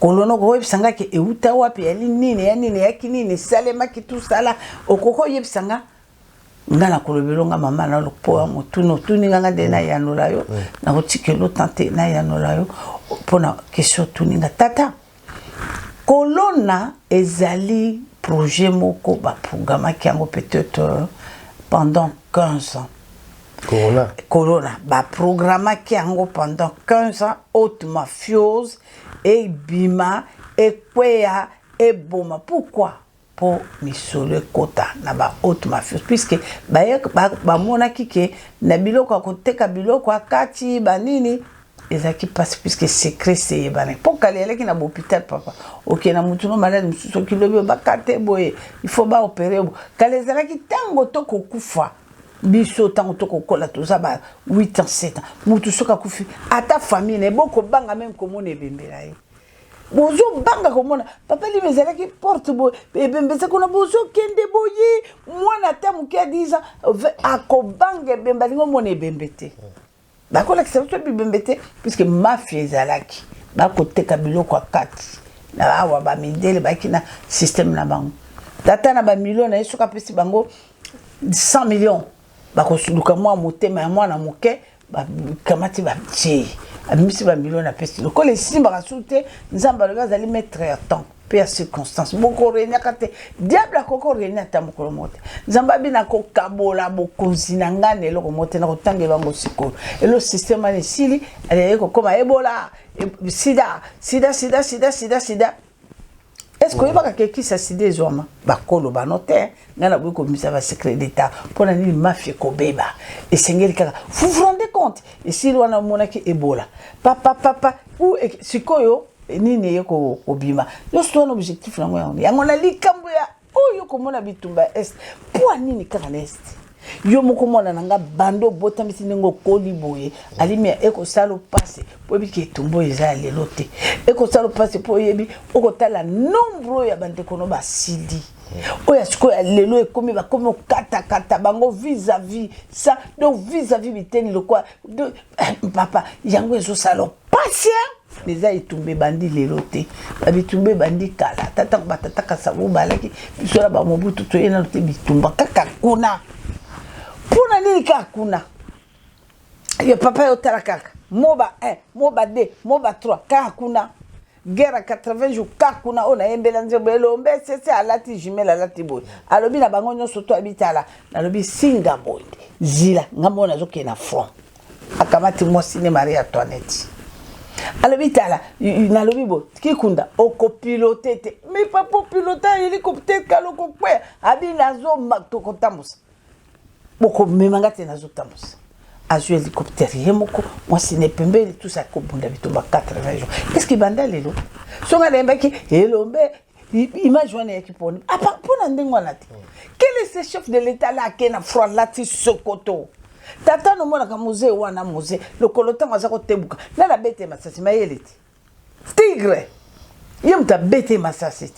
Kolona ko yebisanga ke euta wapi ya nini ya kinini salema ki tout sala okoko yebisanga ngana kolobelonga mama na lopoa motuno tuninga dena ya nolayo na kotikelo tante na ya nolayo pona question tuninga tata Kolona ezali projet moko ba programme qui a peut-être pendant 15 ans Kolona ba programme qui a pendant 15 ans haute mafieuse et bima et kwea et boma pourquoi pour misole kota na ba haute mafieuse puisque ba mona kike na biloko akoteka biloko akati banini ezaki passe puisque secret c'est bana pour kalele ki na hôpital papa OK na mutu no malade mususu ki lobi ba kate boye il faut ba opérer kalezala ki tango to kokufa biso tango to kokola to za ba 8 ans 7 ans mutu soka kufi ata famille ne boko banga même comme on ebembela ye bozo banga komona papa li mezala ki porte bo ebembesa kona bozo kende boye mwana tamu ki a 10 ans akobanga bemba lingo mona ebembete bakola kisabuto bibembete puisque mafia ezalaki bakoteka biloko akati na awa ba mindele bakina système na bango tata na ba millions na yesuka pesi bango 100 millions bakosuluka mwa motema ya mwana moke ba kamati ba tché amisi ba millions na pesi lokola esimba kasute nzamba lo bazali mettre à temps per circonstance boko renya kate diable akoko renya tamukolo mote nzamba bina ko kabola bokonzi na ngane loko mote na kotangela ngo sikolo elo système ani sili ale ko koma ebola sida est-ce que yeba ka kisa sida ezoma bakolo banote ngana biko misa ba secret d'état pona ni mafia ko beba esengeli kaka vous vous rendez compte et si wana mona ki ebola papa ou sikoyo nini yeko obima yo so un objectif nango yango na likambo ya oyo komona bitumba est pour nini kaka est yo moko mona nanga bando botamisi ningo koli boye alimia eko salo passe po bi ke tumbo eza lelo te eko salo passe po yebi okotala nombre ya bande kono ba sidi oya siko ya lelo ekomi ba komi kata bango vis-à-vis ça donc vis-à-vis biteni le quoi papa yango ezo salo passe les a etombé bandi lelo te babitumbe bandi kala tata batata kasabu balaki bisola ba mobutu to ena te bitumba kaka kuna pona nini kaka kuna ye papa yo tala kaka moba 1 moba 2 moba 3 kaka kuna guerre 80 jours kaka kuna ona embela nzebo elombe sese alati jumelle alati boy alobi na bango nyonso to abitala nalobi singa boy zila ngambo na zoke na front akamati mwasi ne Marie Antoinette alobi tala nalobi bo kikunda okopilote te mais pas pour piloter hélicoptère kaloko kwe abi nazo matoko tambusa boko memanga te nazo tambusa azu hélicoptère yemoko mwasi ne pembeli tout ça ko bunda bitomba 80 jours qu'est-ce qui banda lelo songa lembaki elombe image wana yakiponi apa pona ndengwa lati quel est ce chef de l'état là qui na froid lati Sokoto tata no mona ka musée wana musée le kolota maza ko tebuka na la bete masasi mayeleti tigre yemta bete masasi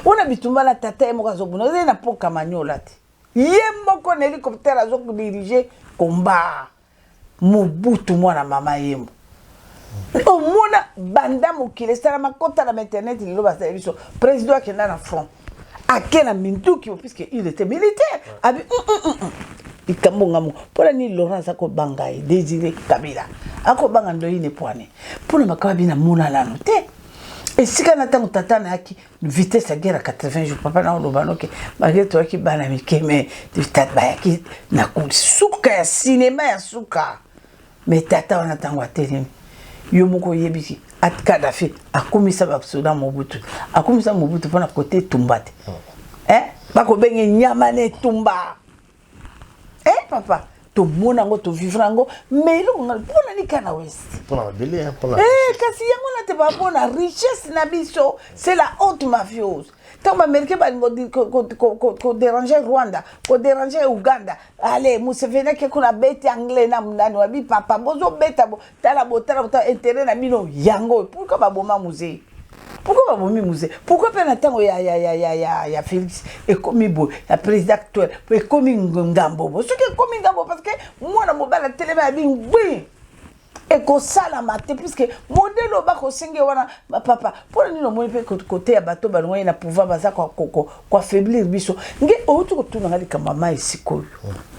ona bitumbala tata yemo ka zobuna na poka manyola ti yemoko na hélicoptère azo ko diriger combat Mobutu mwana mama yemo omona banda mokile sala makota na internet lelo basa biso président akenda na front akena minduki puisque il était militaire abi ikambonga mo pona ni Laurence ako bangai Désiré Kabila ako banga ndoine poane pona makaba bina mona lano te esika na tango tata na yaki vitesse à guerre à 80 jours papa na olobano ke malgré toi ki bana mikeme tata bayaki na kusuka ya cinéma ya suka mais tata wana tango atelemi yo moko yebiki at Kadhafi akomisa ba soda Mobutu akomisa Mobutu pona côté tumbate bako benge nyama ne tumba papa to mona ngo to vivre ngo mais lo pona ni kana west pona belle pona kasi yango na te ba pona richesse na biso c'est la haute mafieuse tant américain ba ko déranger Rwanda ko déranger Uganda allez Museveni ke kuna bete anglais na mnani wa bi papa bozo beta bo tala intérêt na mino yango pourquoi ba boma musée pourquoi ba bomi musée pourquoi pe na tango ya Félix et comme bo ya président actuel et comme ngambo bo ce que comme ngambo parce que moi na mobala télé ba bi oui et ko sala maté puisque modèle ba ko singe wana papa pour ni no mo pe côté ya bato ba loin na pouvoir baza ko affaiblir biso nge otu ko tuna ngali kama mai sikoyo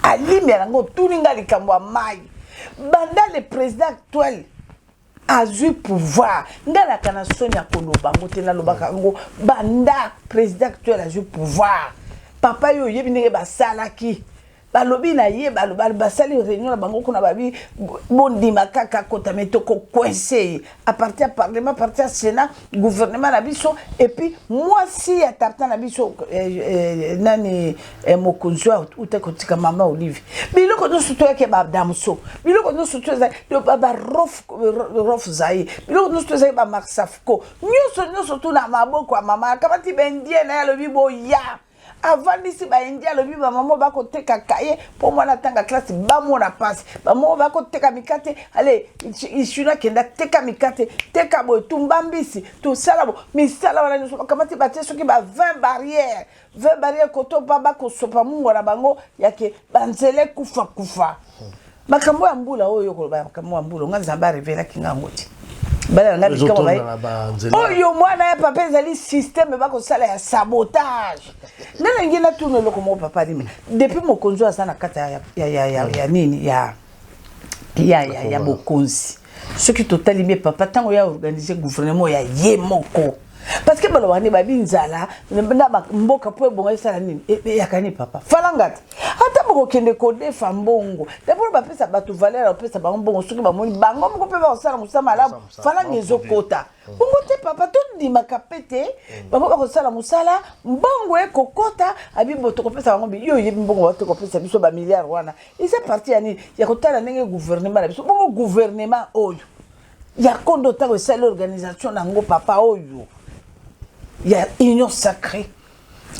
alimi yango tuni ngali kama mai banda le président actuel a eu pouvoir ngala kana Sonia Koloba ngotena lobaka ngo banda président actuel a eu pouvoir papa yo yebi ndenge basalaki balobi na ye basali réunion na bango kuna babi bondima kaka kota metoko coincé à partir parlement à partir sénat gouvernement na biso et puis moi si à tartan na biso nani mokonzo ute kotika mama Olive biloko no suto yake ba damso biloko no suto za ba rof zai biloko no suto za ba Maxafco nyoso tu na maboko mama kabati bendie na ya lobi boya avant d'ici ba india le biba maman ba ko teka kaye pour moi na tanga classe ba mo na passe ba mo ba ko teka mikate allez ishuna kenda teka mikate teka bo tumbambisi tout ça là mais ça là wana nso kamati ba teso ki ba 20 barrières koto baba ko sopa mungo na bango yake banzele kufa makambo ya mbula oyo ko ba makambo ya mbula nganza ba revela kinga ngoti bala nga bikamo bai oyo mwana ya papa ezali système ba ko sala ya sabotage nana ngina tourne loko mo papa limi depuis mokonzo asana kata ya nini ya bokonzi ce qui total limé papa tango ya organiser gouvernement ya yemoko parce que balo wani babi nzala na mboka po bonga sala nini yakani papa falangati ata boko kende ko defa mbongo d'abord ba pesa batu valeur pesa ba mbongo soki ba moni bango moko pe ba sala musama la falanga ezokota bongo te papa to di makapete ba ko sala musala mbongo e kokota abibo to ko pesa bango bi yo yebi mbongo to ko pesa biso ba milliard wana isa parti yani ya kotala ndenge gouvernement na biso bongo gouvernement oyo ya kondo tango sala organisation nango papa oyo il y a union sacrée.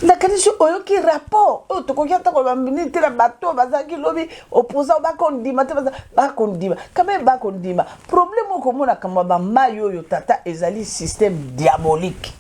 La condition oyo ki rapport o to ko kiata ko bambini tela bato bazaki lobi opposant ba kondima te ba kondima quand même ba kondima problème ko mona kama ba mayo yo tata ezali système diabolique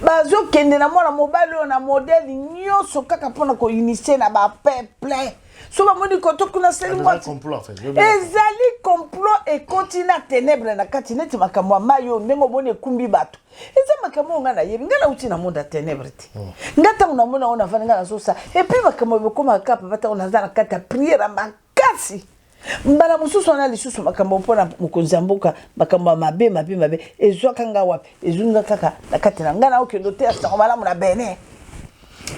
bazo kende na mona mobile na modèle nyoso kaka pona ko initier na ba peuple so ba moni ko to kuna seli moi ezali complot et continue ténèbres na katineti makamwa mayo ndengo bone kumbi bato eza makamwa ngana yebi ngana uti na monde ténèbres ti ngata una mona ona vana ngana sosa et puis makamwa bokoma kapa bata ona zana kata prière makasi mbala mususu na lisusu makambo mpona mukonzi mboka makambo mabe ezwa kanga wapi ezunga kaka na katina ngana okendo te asa malamu na bene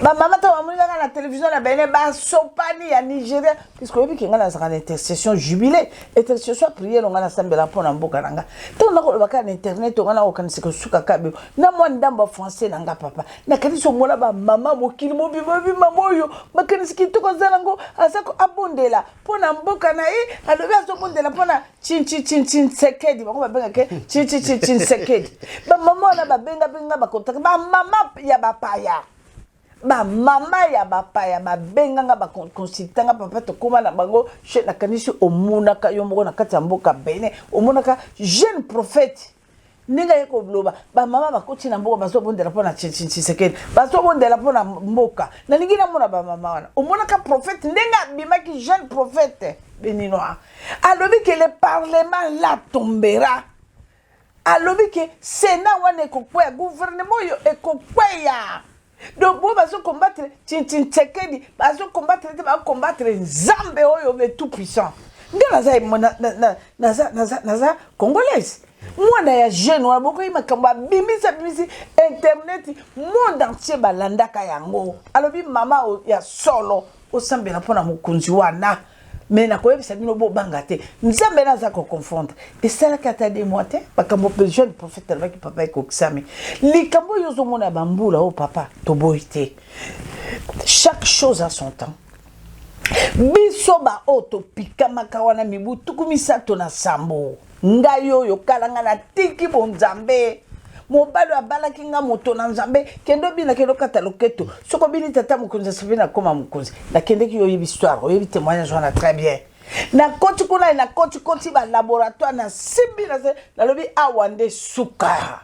Ba maman ta mamuni nga na télévision na bene ba sopani ya Nigeria puisque obi ki nga na zaka intercession jubilé intercession prière nga na sambela pona mboka nanga to na ko baka na internet nga na okanisi ko suka kabe na mo ndamba français nanga papa na kanisi mona ba mama mokili mo bima moyo makanisi ki to ko zalango asako abondela pona mboka na ye alobi azobondela pona chin sekedi ba ko benga ke chin sekedi ba mama na ba benga ba kontak ba mama ya ba paya ba mama ya bapaya ba benganga ba consultanga papa to koma na bango chez na kanisi omunaka yo moko na kati ya mboka bene omunaka jeune prophète ninga yeko bloba ba mama ba koti na mboka baso bondela pona chisekedi baso bondela pona mboka na lingina mona ba mama wana omunaka prophète ninga bimaki jeune prophète béninois alobi que le parlement la tombera alobi que sénat wana ekokweya gouvernement yo ekokweya. Donc, vous allez combattre Tshisekedi, vous allez combattre Nzambe oyo le tout puissant. Naza congolaise. Moi na ya jeune wa boko imakamba bimisa internet monde entier balanda ka yango. Alobi mama ya solo osambela pona mukunzi wana. Mais na koyebisa bino bo bangate. Nzambe naza ko confondre. Et ça la kata de moite bakambo pe jeune prophète avec papa ko ksami. Likambo yozo mona bambula o papa to boité. Chaque chose a son temps. Biso ba auto pikamaka wana mibu tukumisa to na sambo. Ngayo yo kalanga na tiki bonzambe. Mobalo abala kinga moto na nzambe kendo bina kendo kata loketo soko bini tata mukunzi sabina koma mukunzi na kende ki yoyi histoire yoyi témoignage wana très bien na koti kuna na koti ba laboratoire na simbi na lobi awande suka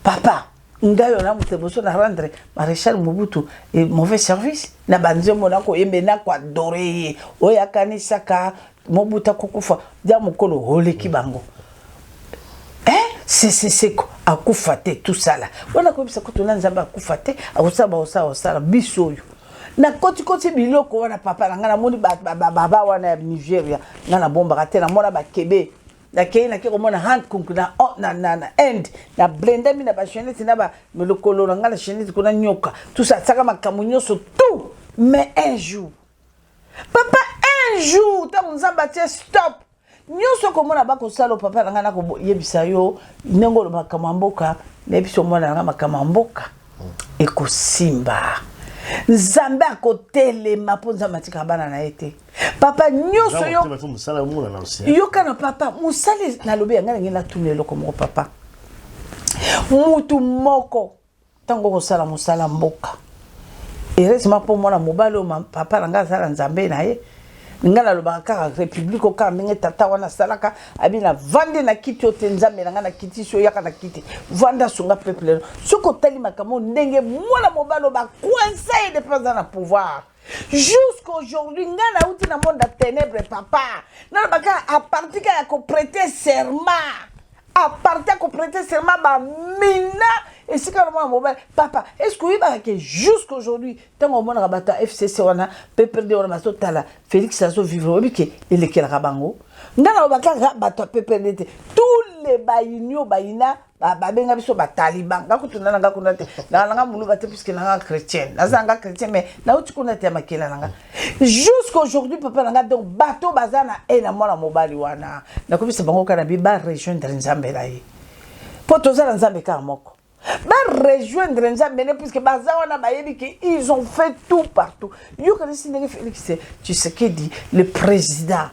papa ngayo na muteboso na rendre Maréchal Mobutu et mauvais service na banzo mona ko yembe na kwa dore oya kanisa ka Mobutu kokufa dia mukolo holeki bango c'est akufate tout ça là wana ko bisa ko tona nzamba akufate akosaba bisoyo na koti biloko wana papa ngana moni baba wana ya Nigeria ngana bomba katena mona ba kebe na keina ke ko mona Hong Kong na end na blender mi na ba chenette na ba melokolo ngana chenette ko na nyoka tout ça saka makamunyoso tout mais un jour papa un jour ta nzamba tie stop nyoso komona bako salo papa ngana ko yebisa yo nengolo makamamboka na biso mona ngama makamamboka ekosimba nzambe akotelema ponza matika bana na ete papa nyoso yo kana papa musali na lobi ngana ngina tunelo ko moko papa mutu moko tango ko sala musala mboka eresima po mona mobalo papa ngana sala nzambe na ye ngana lobaka république oka ndenge tata wana salaka abina vande na kiti otenzambe ngana kiti so yaka na kiti vanda sunga peuple soko tali makamo ndenge mwana mobalo ba coincé de présent na pouvoir jusqu'aujourd'hui ngana uti na monde ténèbres papa na baka à partir ya ko prêter serment à partir ko prêter serment ba mina et c'est quand même mobile papa est-ce que il que jusqu'aujourd'hui tant au monde rabata FCC wana PPRD wana masotala Félix Sazo vivre que il est quel rabango ngana baka rabata PPRD tous les bayinyo bayina babenga biso ba taliban ngakutuna nanga kunate nanga mulu bate puisque nanga chrétien nazanga chrétien mais na uti kunate makela nanga jusqu'aujourd'hui papa nanga donc bateau bazana et na mwana mobali wana na komisa bango kana bi ba rejoindre nzambe là yi poto za nzambe ka moko ba rejoindre nzambe puisque bazawana bayebi que ils ont fait tout partout yo kana sinenge Félix Tshisekedi le président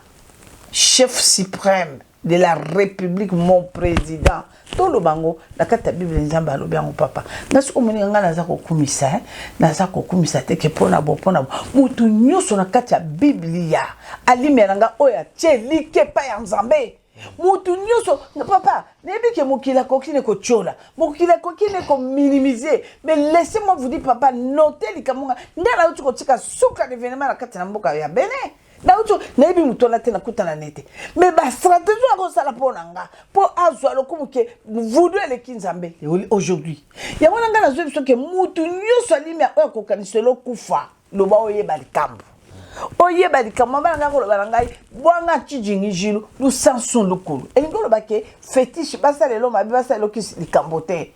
chef suprême de la République mon président tout le bango la kata Bible nzamba alobi yango papa ngasi omoni ngana naza ko kumisa te ke pona mutu nyoso na kata Biblia alimeranga oya tcheli ke pa ya nzambe mutu nyoso papa nebi ke mokila kokine ko chola mokila kokine ko minimiser mais laissez-moi vous dire papa notez likamunga ngala uti ko tika suka événement na kata na mboka ya Benin na uto na ebi mutola te na kutana nete mais ba stratégie ako sala ponanga po azwa lokumuke vudu ele kinzambe aujourd'hui ya wana ngana zo biso ke mutu nyoso alimia ko kaniselo kufa loba oyeba likambo mabanga ko loba ngai bwanga chijingi jilu lu sansun lukulu elingo loba ke fétiche basale lo mabi basale lokisi likambo te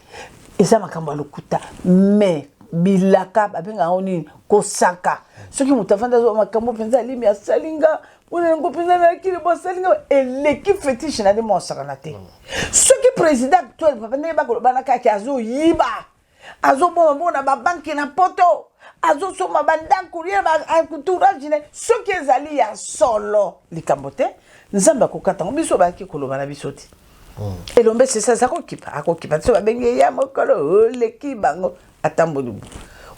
eza makambo lokuta mais bilaka babenga oni kosaka soki mutafanda zo makambo penza limi ya salinga on ngo penza na kili bo salinga eleki fétiche na de mo sakana te soki président actuel papa ne ba ko bana ka ki azo yiba azo bo na ba banki na poto azo so mabanda courir ba entourage ne soki ezali ya solo likambote nzamba ko katanga biso ba ki koloba na biso ti elombe c'est ça akokipa so babenge ya mokolo leki bango atambolu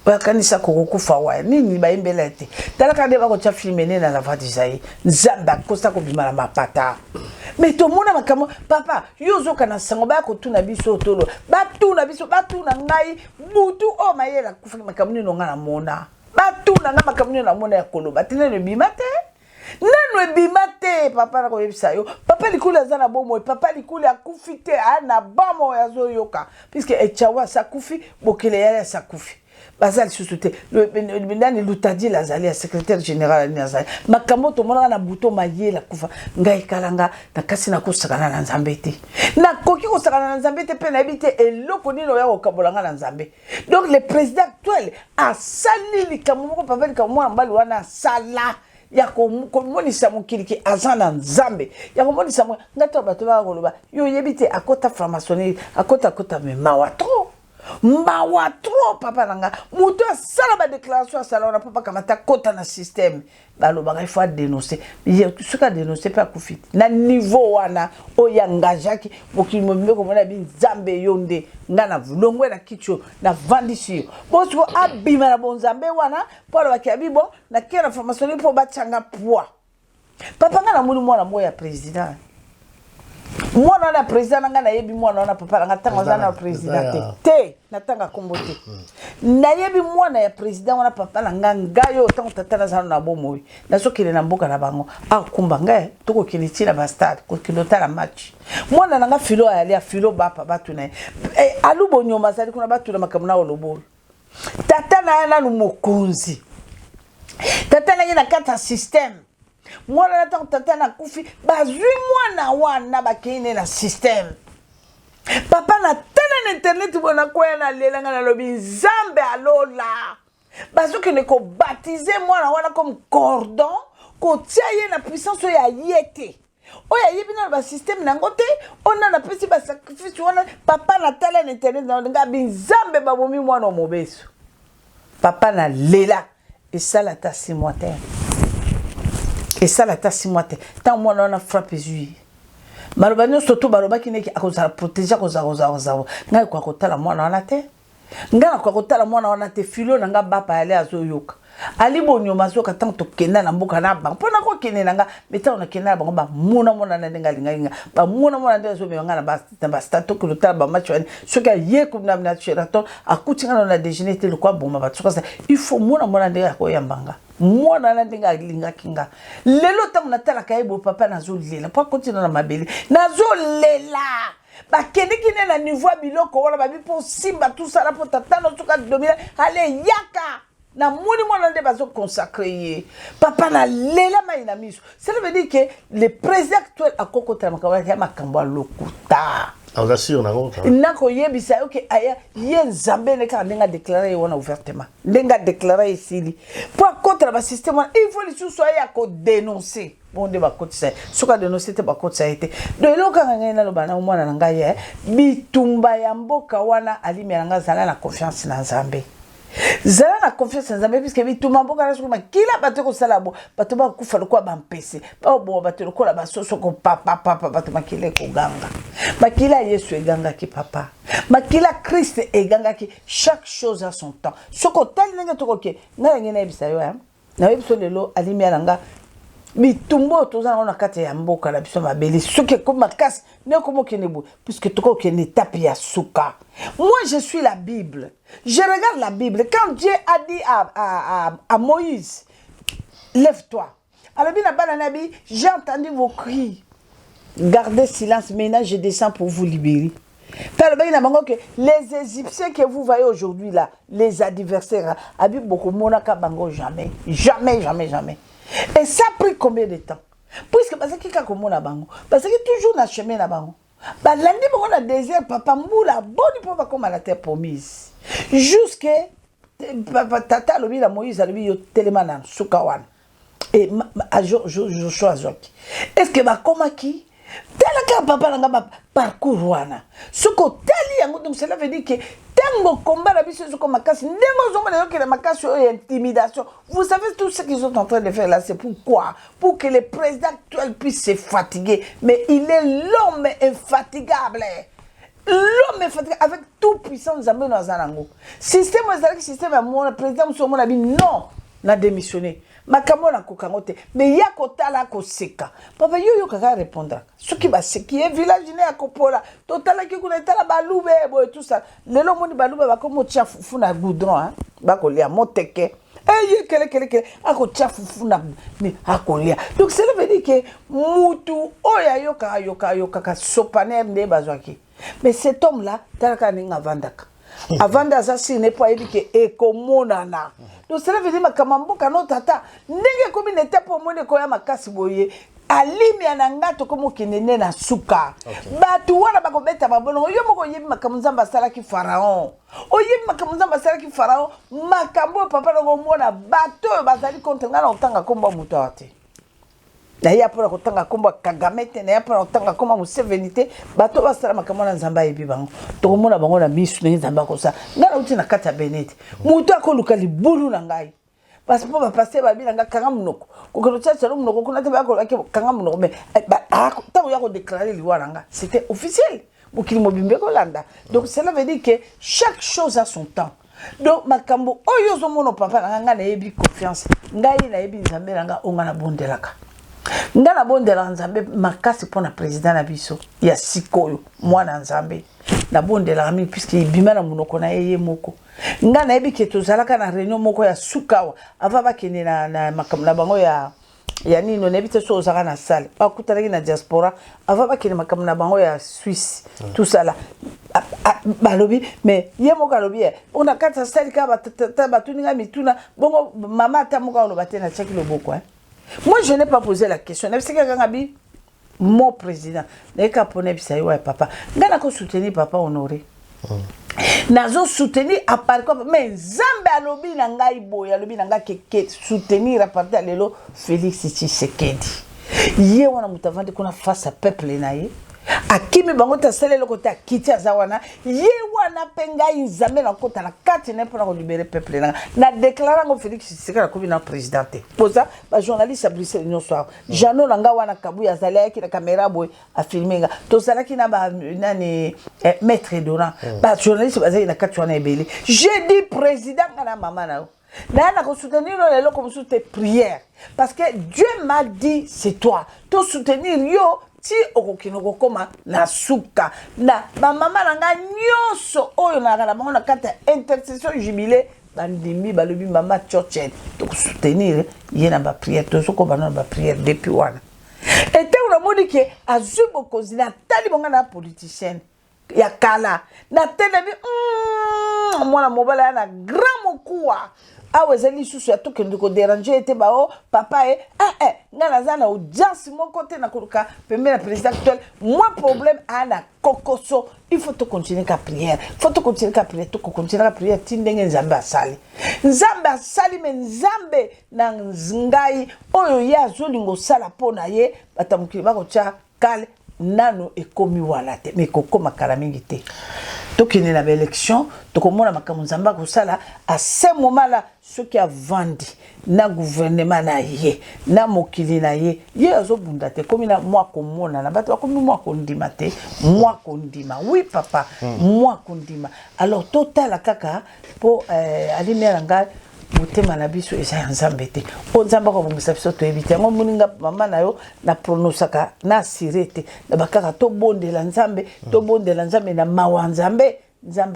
bakanisa kokufa wa nini baimbela te talaka de bako cha filmene na la voix d'Isaïe nzamba kosta ko bimala mapata mais to mona makamo papa yozo kana sango ba ko tuna biso tolo batuna biso batuna ngai butu o mayela kufa makamuni no ngana mona batuna nga makamuni na mona ya koloba tinene bimate nano ebimate papa na ko yebisa yo papa likula zana bomo papa likula akufite ana bamo ya zo yoka puisque echawa sakufi bokele ya sakufi bazali susute le bindani lutadi la zali secrétaire général ni azali makamoto mona na buto mayela kufa ngai kalanga na kasi na kosakana na nzambe te na koki kosakana na nzambe te pe na bité eloko nino ya kokabolanga na nzambe donc le président actuel a sali likamu moko papa likamu mbali wana sala ya komonisa mokili ki aza na nzambe ya komonisa mo ngato bato ba koloba yo yebite akota franc-maçonnerie akota me mawa trop papa nanga muto asala ba déclaration asala na papa kamata kota na système baloba il faut dénoncer ce ka dénoncer pas kufiti na niveau wana o ya ngajaki mokili mombe ko mona bi nzambe yonde ngana vulongwe na kicho na vandisi boso abima na bonzambe wana polo bakiabibo na kera formation pour batanga poids papa ngana muni mwana moya président mwana na président nga na yebi mwana na papa nga tanga za na président te na tanga kombote na yebi mwana ya président wana papa nga ngayo tango tatana za na bomo na sokile na mboka na bango akumba nga toko kilitina ba stade ko kilota la match mwana nga filo ya filo bapa batu na alubo nyoma zali kuna batu na makamuna olobolo tata na na mokunzi tata na kata système mwana na tata na kufi bazui mwana wana bakine na système papa na tena internet bona kwa na lelanga na lobi nzambe alola bazuki ne ko baptiser mwana wana comme cordon ko tiaye na puissance ya yete oya yebi na ba système na ngote ona na pesi ba sacrifice wana papa na tala na internet na nga binzambe babomi mwana mobeso papa na lela et ça la ta 6 mois terre. Et ça la tasse moi tant moi on a frappé lui malobano surtout baloba kineki akoza protéger akoza ngai kwa kotala mwana wana te ngana kwa kotala mwana wana te filo na nga bapa ale azoyoka ali bonyo mazoka tant to kenda na mboka na ba mpona ko kenena nga meta na kenda ba ngomba muna na ndenga linga ba muna ndezo me ngana ba stato ko lutala ba match wani soka ye ko na Sheraton akutinga na déjeuner te lokwa boma ba tsoka il faut muna ndenga ko yambanga mwana na ndinga linga kinga lelo tamu na tala kaibo papa na zo lela pa continue na mabeli na zo lela ba keniki na niveau biloko wala ba bi pour simba tout ça là pour tatano tuka dominer allez yaka na moni mwana nde bazo consacrer papa na lela maina miso ça veut dire que le président actuel a kokota makambo lokuta on sûr na ngota nako yebisa OK aya ye nzambe ne ka ndenga déclarer wana ouvertement ndenga déclarer ici pour contre ba système il faut les sous ya ko dénoncer bon de ba kotisa soka dénoncer te ba kotisa été de loka ngena lo bana mwana nga ye bitumba ya mboka wana alimela nga zala na confiance na nzambe zala na confiance na nzambe puisque bitumba mboka na sukuma kila bato ko sala bo bato ba kufa lokwa ba mpese ba bo bato ko la ba soso ko papa bato makile ko ganga makila Yesu eganga ki papa makila Christ eganga ki chaque chose a son temps soko tel nga to ko ke nga ngena ebisa yo na ebiso lelo alimela nga bitumbo tozana na kati ya mboka la biso mabeli soki ko makasi ne ko mokenebu puisque to ko ke ni tapi ya suka. Moi je suis la Bible, je regarde la Bible quand Dieu a dit à Moïse lève-toi alors bien na nabi j'ai entendu vos cris gardez silence maintenant je descends pour vous libérer. Les Égyptiens que vous voyez aujourd'hui là, les adversaires, Abi beaucoup monaka bango jamais. Et ça a pris combien de temps? Puisque parce que kakomona bango, parce que toujours na chemin na bango. Ba lundi bango na désert papa mboula boni pour comme à la terre promise. Jusque tata alobi na Moïse alobi yo telema na suka wana et Joshua Zoki est-ce que bakomaki talaka papa nanga parcours wana soko tali yango donc cela veut dire que tango combat la biso soko makasi ndengo zongo na yoki na makasi et intimidation vous savez tout ce qu'ils sont en train de faire là c'est pourquoi pour que le président actuel puisse se fatiguer mais il est l'homme infatigable. L'homme est fatigué avec tout puissant Nzambe dans Zanango. Système système à mon président Moussou Nabi non, n'a démissionné. Makambo na kokangote mais ya kotala koseka. Papa yo kaka répondra. Ce qui va ce qui est village né à Kopola. Totala ki kuna tala balube boy tout ça. Lelo moni balube ba komo tia fufu na goudron hein. Ba kolia moteke. Eh kele ako tia fufu na ni akolia. Donc cela veut dire que mutu oya yoka ka sopaner nde bazwaki. Mais cet homme-là, talaka ninga vandaka. Avanda ça si n'est pas dit que ekomonana. Donc cela veut dire que kamamboka no tata ndenge komi n'était pas moi ko ya makasi boye. Alimi anangato komo kinene na suka. Batu wana bakobeta babono yo moko yebi makamuzamba sala ki pharaon. Oyebi makamuzamba sala ki pharaon makambo papa ngo mona bato bazali contre ngana otanga komba muto ate. Na ya pora kotanga komba Kagamete na ya pora kotanga komba Musevenite bato basala makambo na Nzamba yebi bango to mona bango na misu na Nzamba kosa ngana uti na kata benete muto akoluka libulu na ngai parce que ba passer ba bilanga kanga munoko ko tchatcha lo munoko kuna te ba ko kanga munoko mais ta ya ko déclarer liwalanga c'était officiel bokili mobimbe ko landa donc cela veut dire que chaque chose a son temps. Donc makambo oyo zo mono papa nga na yebi confiance ngai na yebi Nzambe nga onga na bondelaka ngana bondela Nzambe makasi pona président na biso ya sikoyo mwana Nzambe na bondela mi puisque ibima na munoko na yeye moko ngana yebi ke tozalaka na réunion moko ya sukawa ava bakene na makamla bango ya nino nebite so ozaka na salle bakutalaki na diaspora ava bakene makamla bango ya Suisse tout ça là balobi mais ye moko alobi on a kata salle ka batuninga mituna bongo mama ta moko oloba te na chaki loboko hein. Moi, je n'ai pas posé la question. Mon président, n'est qu'à poner papa. N'a pas soutenir papa honoré. Nazo soutenir à part quoi, mais Nzambe alobi nanga ibo, alobi nanga keke soutenir à partir de l'élo Félix Tshisekedi. Yé wana mutavande kuna face à peuple naie. Akimi bango ta sele le côté akiti azawana ye wana penga Nzambe na kota na kati ne pour libérer peuple na déclarer ngo Félix Tshisekedi la comme présidente poza ba journaliste à Bruxelles non soir jano nanga wana kabuya azali ki na caméra boy a filmer nga to sala ki na ba nani maître Doran ba journaliste bazali na kati wana ebele j'ai dit président na mama na na ko soutenir le comme soutenir prière parce que Dieu m'a dit c'est toi to soutenir yo si okokino koma na suka na ba mama nanga nyoso oyo na kala bango na kata intercession jubilé bandimi balobi mama church to soutenir yena ba prière to soko bana ba prière depuis wana et te on modi ke azubo kozina tali bonga na politicien ya kala na tele bi mwana mobala na grand mokuwa awezeli susu ya toke ndiko déranger ete bao papa ngana zana audience mon côté na koluka pembe na président actuel moi problème ana kokoso il faut te continuer ka prière faut te continuer ka prière to continuer ka prière tindenge Nzambe asali mais Nzambe na ngai oyo ya zolingo sala pona ye batamukili bako tia kale nano ekomi wala te mais kokoma kala mingi te tokene na élection tokomona makambo Nzambe kosala à ce moment là ceux qui a vendu na gouvernement na ye na mokili na ye azobunda te komi na moi komona na bato komi moi kondima te moi kondima oui papa moi kondima alors total kaka po alimela nga motema na biso eza ya Nzambe te o Nzambe ko bongisa biso to ebite ngo muninga mama na yo na pronosaka na sirete na bakaka to bondela Nzambe na mawa Nzambe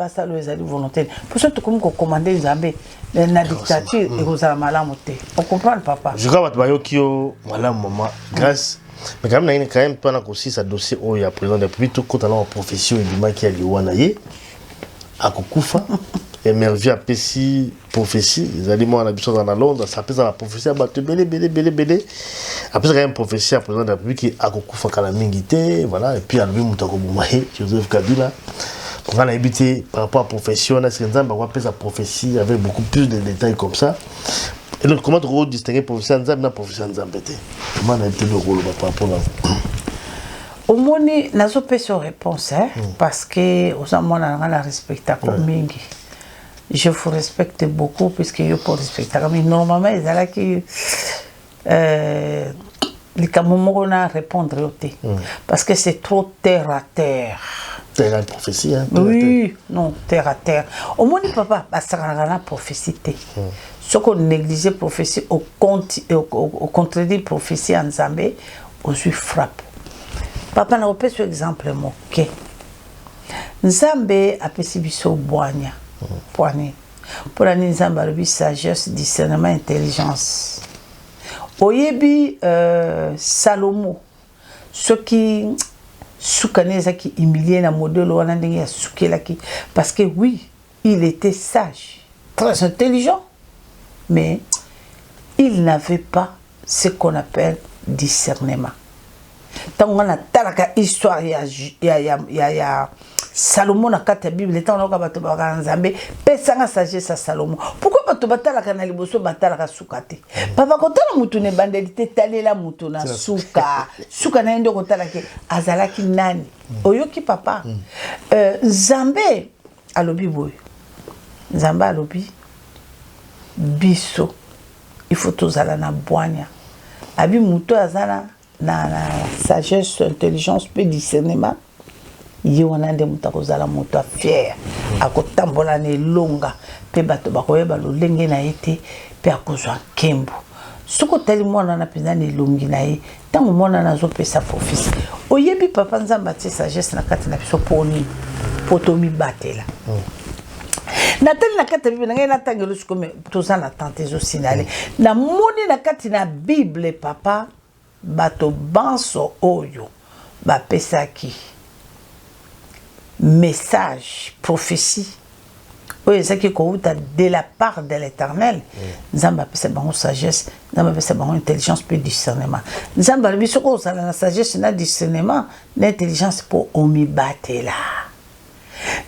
asalo ezali volontaire pour ça to comme ko commander Nzambe na dictature et kozala malamu te on comprend papa je crois que bayoki yo malamu maman grâce mais quand même pas aussi ça dossier au ya président de République tout quand en profession et du qui a liwana ye akokufa émerveillé à Pessi prophétie ils allaient moi on a besoin dans la Londres ça pèse la prophétie à battre belé après quand même prophétie à président de la République qui akokufa kala mingité voilà et puis à lui mutako bumahe Joseph Kabila on a habité par rapport à la profession, on a fait sa prophétie avec beaucoup plus de détails comme ça. Et donc, comment tu distinguer profession Nzambe et profession Nzambe? Comment on a habité le rôle par rapport à au moins, n'a pas de réponse, parce que aux amants, on a respecté comme mingi. Je vous respecte beaucoup, puisque je peux respecter. Mais normalement, ils ont qui les Camerounais à répondre au thé. Parce que c'est trop terre à terre. C'est une prophétie, hein? Oui, non, terre à terre. Au moins, papa, ça a la prophétie. Ce qu'on néglige la prophétie, au contredit la prophétie en Zambie, on se frappe. Papa n'a pas ce exemple, ok. Nzambe a pesi biso boanya. Poigné. Pour la Nzambe a le sagesse, discernement, intelligence. Oyebi Salomo, ce qui soukaneza qui humilié na modèle wana ndenge ya soukelaki, parce que oui, il était sage, très intelligent, mais il n'avait pas ce qu'on appelle discernement. Tant on a talaka histoire ya Salomon na kata Bible tant on a bato ba Nzambe pesa nga sagesse Salomon. Pourquoi bato batalaka na liboso batalaka sukate? Papa kotala mutu ne bandelité talela mutu na suka na ndo kotala ke azalaki nani? Oyoki papa. Nzambe alobi boy. Nzambe alobi biso. Il faut tozala na boanya. Abi mutu azala na sagesse, intelligence, peu discernement. Ye wana nde mutu akozala mutu fier, akotambola na elonga pe bato bakoyeba lolenge na ye te pe akozwa nkembo. Soki otali mwana na mpenza na elongi na ye ntango mwana na azopesa prophétie oyebi papa Nzambe atie sagesse na kati na biso mpo nini? Mpo tomibatela. Natali na kati ya Bible ngai natangelo sikoyo toza na tante ezosinale namoni na kati na Bible papa bato banso oyo bapesaki message, prophétie, oui, c'est qui de la part de l'Éternel. Nzamba pesa bango sagesse, nzamba pesa bango intelligence puis discernement. Nzamba biso ko sala na sagesse na discernement, l'intelligence pour omibatela.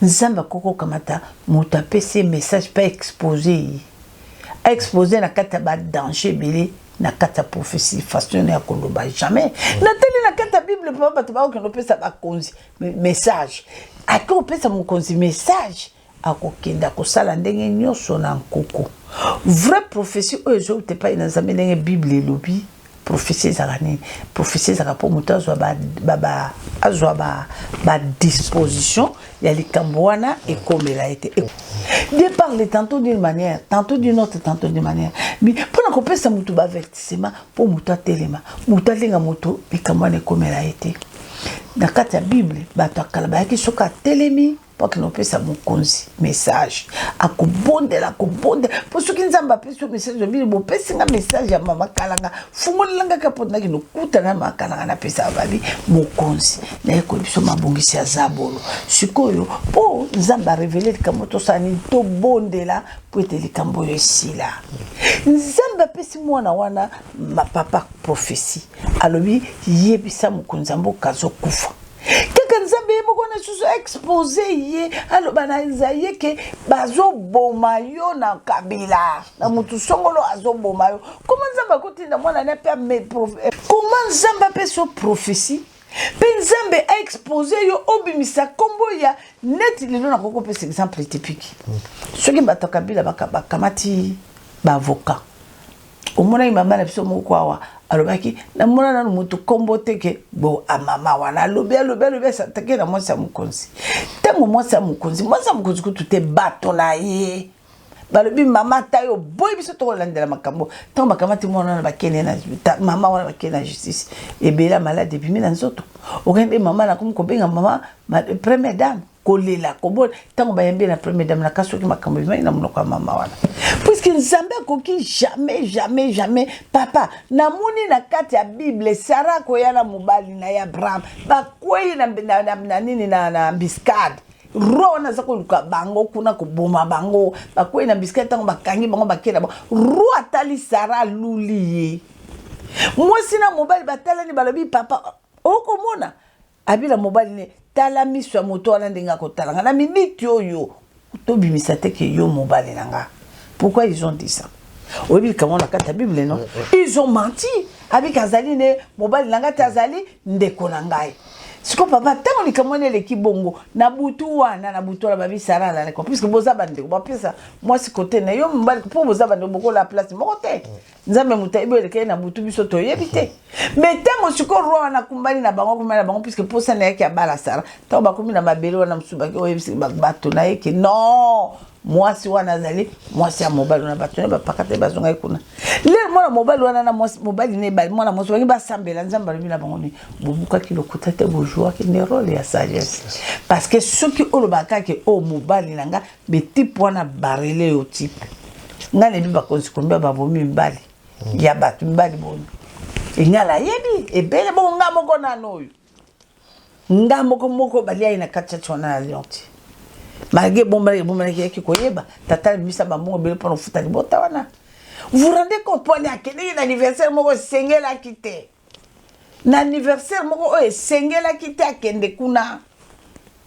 Nzamba koko kamata muta pesa message pas exposé. Exposé na kata ba danger belé na kata prophétie façon ya koloba jamais. Natali na kata Bible papa to ba ko pesa ba konzi message. Ako pesa mo konzi message akokenda kosala ndenge nyonso na nkoko. Vraie prophétie oyo te pa ina Nzambe ndenge Bible elobi prophétie ezaka nini? Prophétie ezaka po moto azwa ba disposition ya likambo wana ekomela ete de parler tantôt d'une manière, tantôt d'une autre, tantôt d'une manière. Mais pour qu'on puisse moto ba avertissement pour moto telema, moto lenga moto likambo wana ekomela ete. Na kati ya Bible bato akalaba ki soka telemi pour que nous puisse mokonzi message akobondela pour ceux qui Nzamba pesa message de Bible pesa nga message ya mama kalanga fungolanga kapona ki no kutana makalanga na pesa babi mokonzi na yeko biso mabongisi ya zabolo sikoyo po Nzamba révéler kamoto sani to bondela pour ete likambo yesila Nzamba pesa mwana wana papa prophétie alobi yebisa mokonzi mboka zokufa kaka Nzambe moko na susu exposé ye aloba na Isaïe ke bazo boma yo na kabila na mutu songolo azo boma yo comment Nzambe kotinda mwana na pe comment Nzambe pe so prophétie pe Nzambe a exposé yo obimisa kombo ya net lelo na koko pe exemple typique ceux qui bato kabila bakamati ba avocat au mona mama na biso moko awa alobaki na mona na mutu kombo teke bo amama wana lobe sa take na mwasa mukonzi tango mwasa mukonzi kutu te bato na ye balobi mama tayo boy biso to landela makambo tango makamati mona na bakene na mama wana bakene na justice ebela malade bimi na nzoto okende mama na kumkobenga mama première dame kolela kobo tango bayembe na première dame na kaso ki makambo bima na monoko ya mama wana puisque Nzambe koki jamais papa na moni na kati ya Bible Sarah koyana mobali na Abraham bakwei na nini na biscade rona zako luka bango kuna koboma bango bakwei na biscade tango bakangi bango bakela bango ro atali Sarah luliye mwasi na mobali batalani balobi papa okomona abila mobali ne tala miso ya moto wana ndenga kotalanga na minute oyo to bimisa te ke yo mobali nanga. Pourquoi ils ont dit ça? Oyebi comment la kata Bible non? Ils ont menti. Abi kazali ne mobali nanga tazali ndeko nangai. Siko papa tango likamone leki bongo na butu wana na butu la babi sara la ko puisque boza bande ko pesa moi si côté na yo mbali pour boza bande boko la place moko te nzambe mutaibo leki na butu biso to yebite mais tango siko ro na kumbali na bango puisque posa na yaki abala sara tango bakumi na mabelo wana msubaki o yebisi bato na yeki non moi si wana zali moi si a mobile na bato na pakate bazonga ikuna le mwana mobile wana na mobile ne ba mwana moso bangi ba sambela nzamba bina bango ni bobuka kilo kutate bojoa ki ne rôle ya sagesse parce que ceux qui olobaka ke o mobile nanga be type wana barele au type ngane biba konsikomba ba bomi mbali ya bato mbali boni ingala yebi ebele bo ngamo kona noyo ngamo moko bali ina kacha chona alionti malgré bomba qui koyeba tata misa bamongo bele pour futa libota wana. Vous rendez compte pour aller à l'anniversaire moko sengela kite. Na anniversaire moko o sengela kite akende kuna.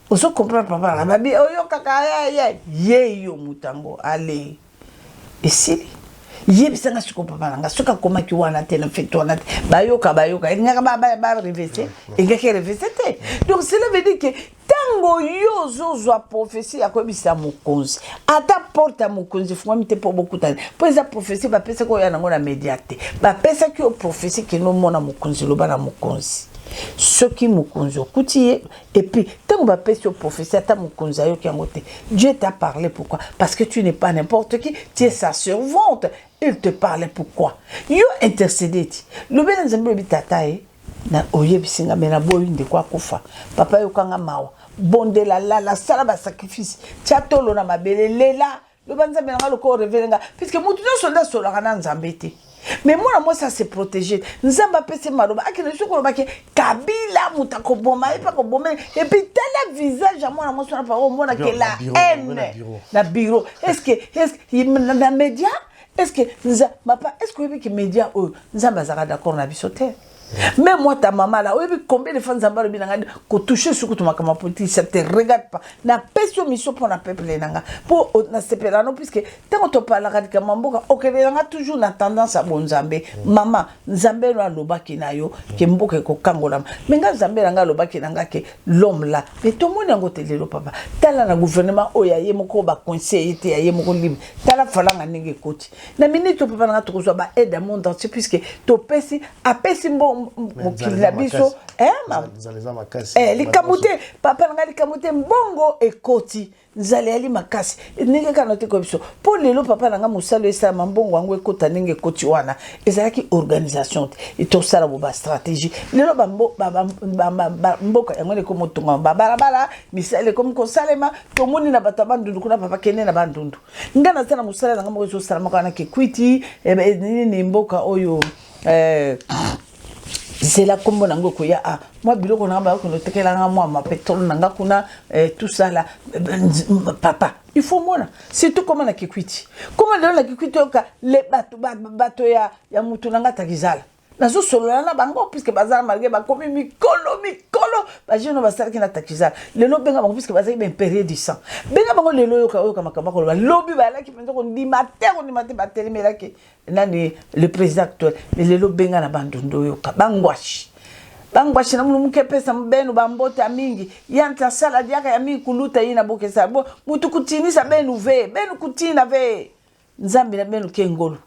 Oso comprendre papa la babi oyo kaka ye yo mutango allez. Et si yebisa nga siko papa nanga soka koma ki wana te na feto wana bayoka ngaka ba revese ngaka revese te. Donc cela veut dire que tango yo zozwa prophétie ya kobisa mukonzi ata porte ya mukonzi fuma mite po beaucoup tane po eza prophétie ba pesa ko ya nango na médiaté ba pesa ki o prophétie ki no mona mukonzi loba na mukonzi ce qui mukonzi okuti et puis tango ba pesa o prophétie ata mukonzi ayo ki ngote Dieu t'a parlé pourquoi parce que tu n'es pas n'importe qui tu es sa servante il te parlait pourquoi yo intercédé le ben nzambe bitata na oyebisinga mena boyi ndekwa kufa papa yokanga mawa bonde la sala ba sacrifice tchatolo na mabele lela le banza benanga le corps revelenga puisque mutu no soldat solaka na nzambete mais moi ça c'est protégé nzamba pese maloba akile soko lobake kabila mutako boma et pas ko boma et puis tel visage à moi so na pa o mona ke la haine na bureau est-ce que na média est-ce que papa est-ce que média nzamba zaka d'accord na bisote. Mais moi, ta maman là, oui, combien de femmes zambalo binanga ko toucher sur tout ma politique, ça te regarde pas. Na pesio mission pour na peuple nanga. Pour na sepelano puisque tant on te parle radicalement mboka, OK, nanga toujours na tendance à bon nzambe. Maman, nzambe no loba kinayo, ke mboka ko kangola. Mais nga nzambe nanga loba kinanga ke l'homme là. Mais tout le monde ngo telelo papa. Tala na gouvernement oya ye moko ba conseiller te ye moko libre. Tala falanga ninge koti. Na minute to papa nanga to zo ba aide monde entier puisque to pesi apesi mbo mokili biso likamute papa nanga likamute mbongo ekoti nzali ali makasi ndenge kana te ko biso pour lelo papa nanga musalo esa mbongo wango ekota ndenge ekoti wana ezalaki organisation et to sala bo ba stratégie lelo mboka yango ko motonga babala misale comme ko salema to moni na batabandundu kuna papa kene na bandundu ngana sana musala nanga mo so sala makana ke kwiti ni mboka oyo c'est là comme on ko ya moi biloko na ba ko no tekela nga moi ma pétrole nanga kuna tout ça là papa il faut mona surtout comme na kikwiti comment dans la kikwiti oka les bato ya mutu nanga takizala nazo solo na bango puisque bazala malgré ba komi mikolo ba jeno basala ki na takizala lelo benga bango puisque bazali ben période du sang benga bango lelo yoka makamba ko lobi ba la ki penzo ko ndi matin ba telemela ki nani le président actuel mais lelo benga na bandundo yoka bangwashi na mulumu pesa mbenu bambote mingi yanta sala diaka ya mingi kuluta ina bokesa bo mutu kutinisa benu kutina ve nzambi na benu kengolo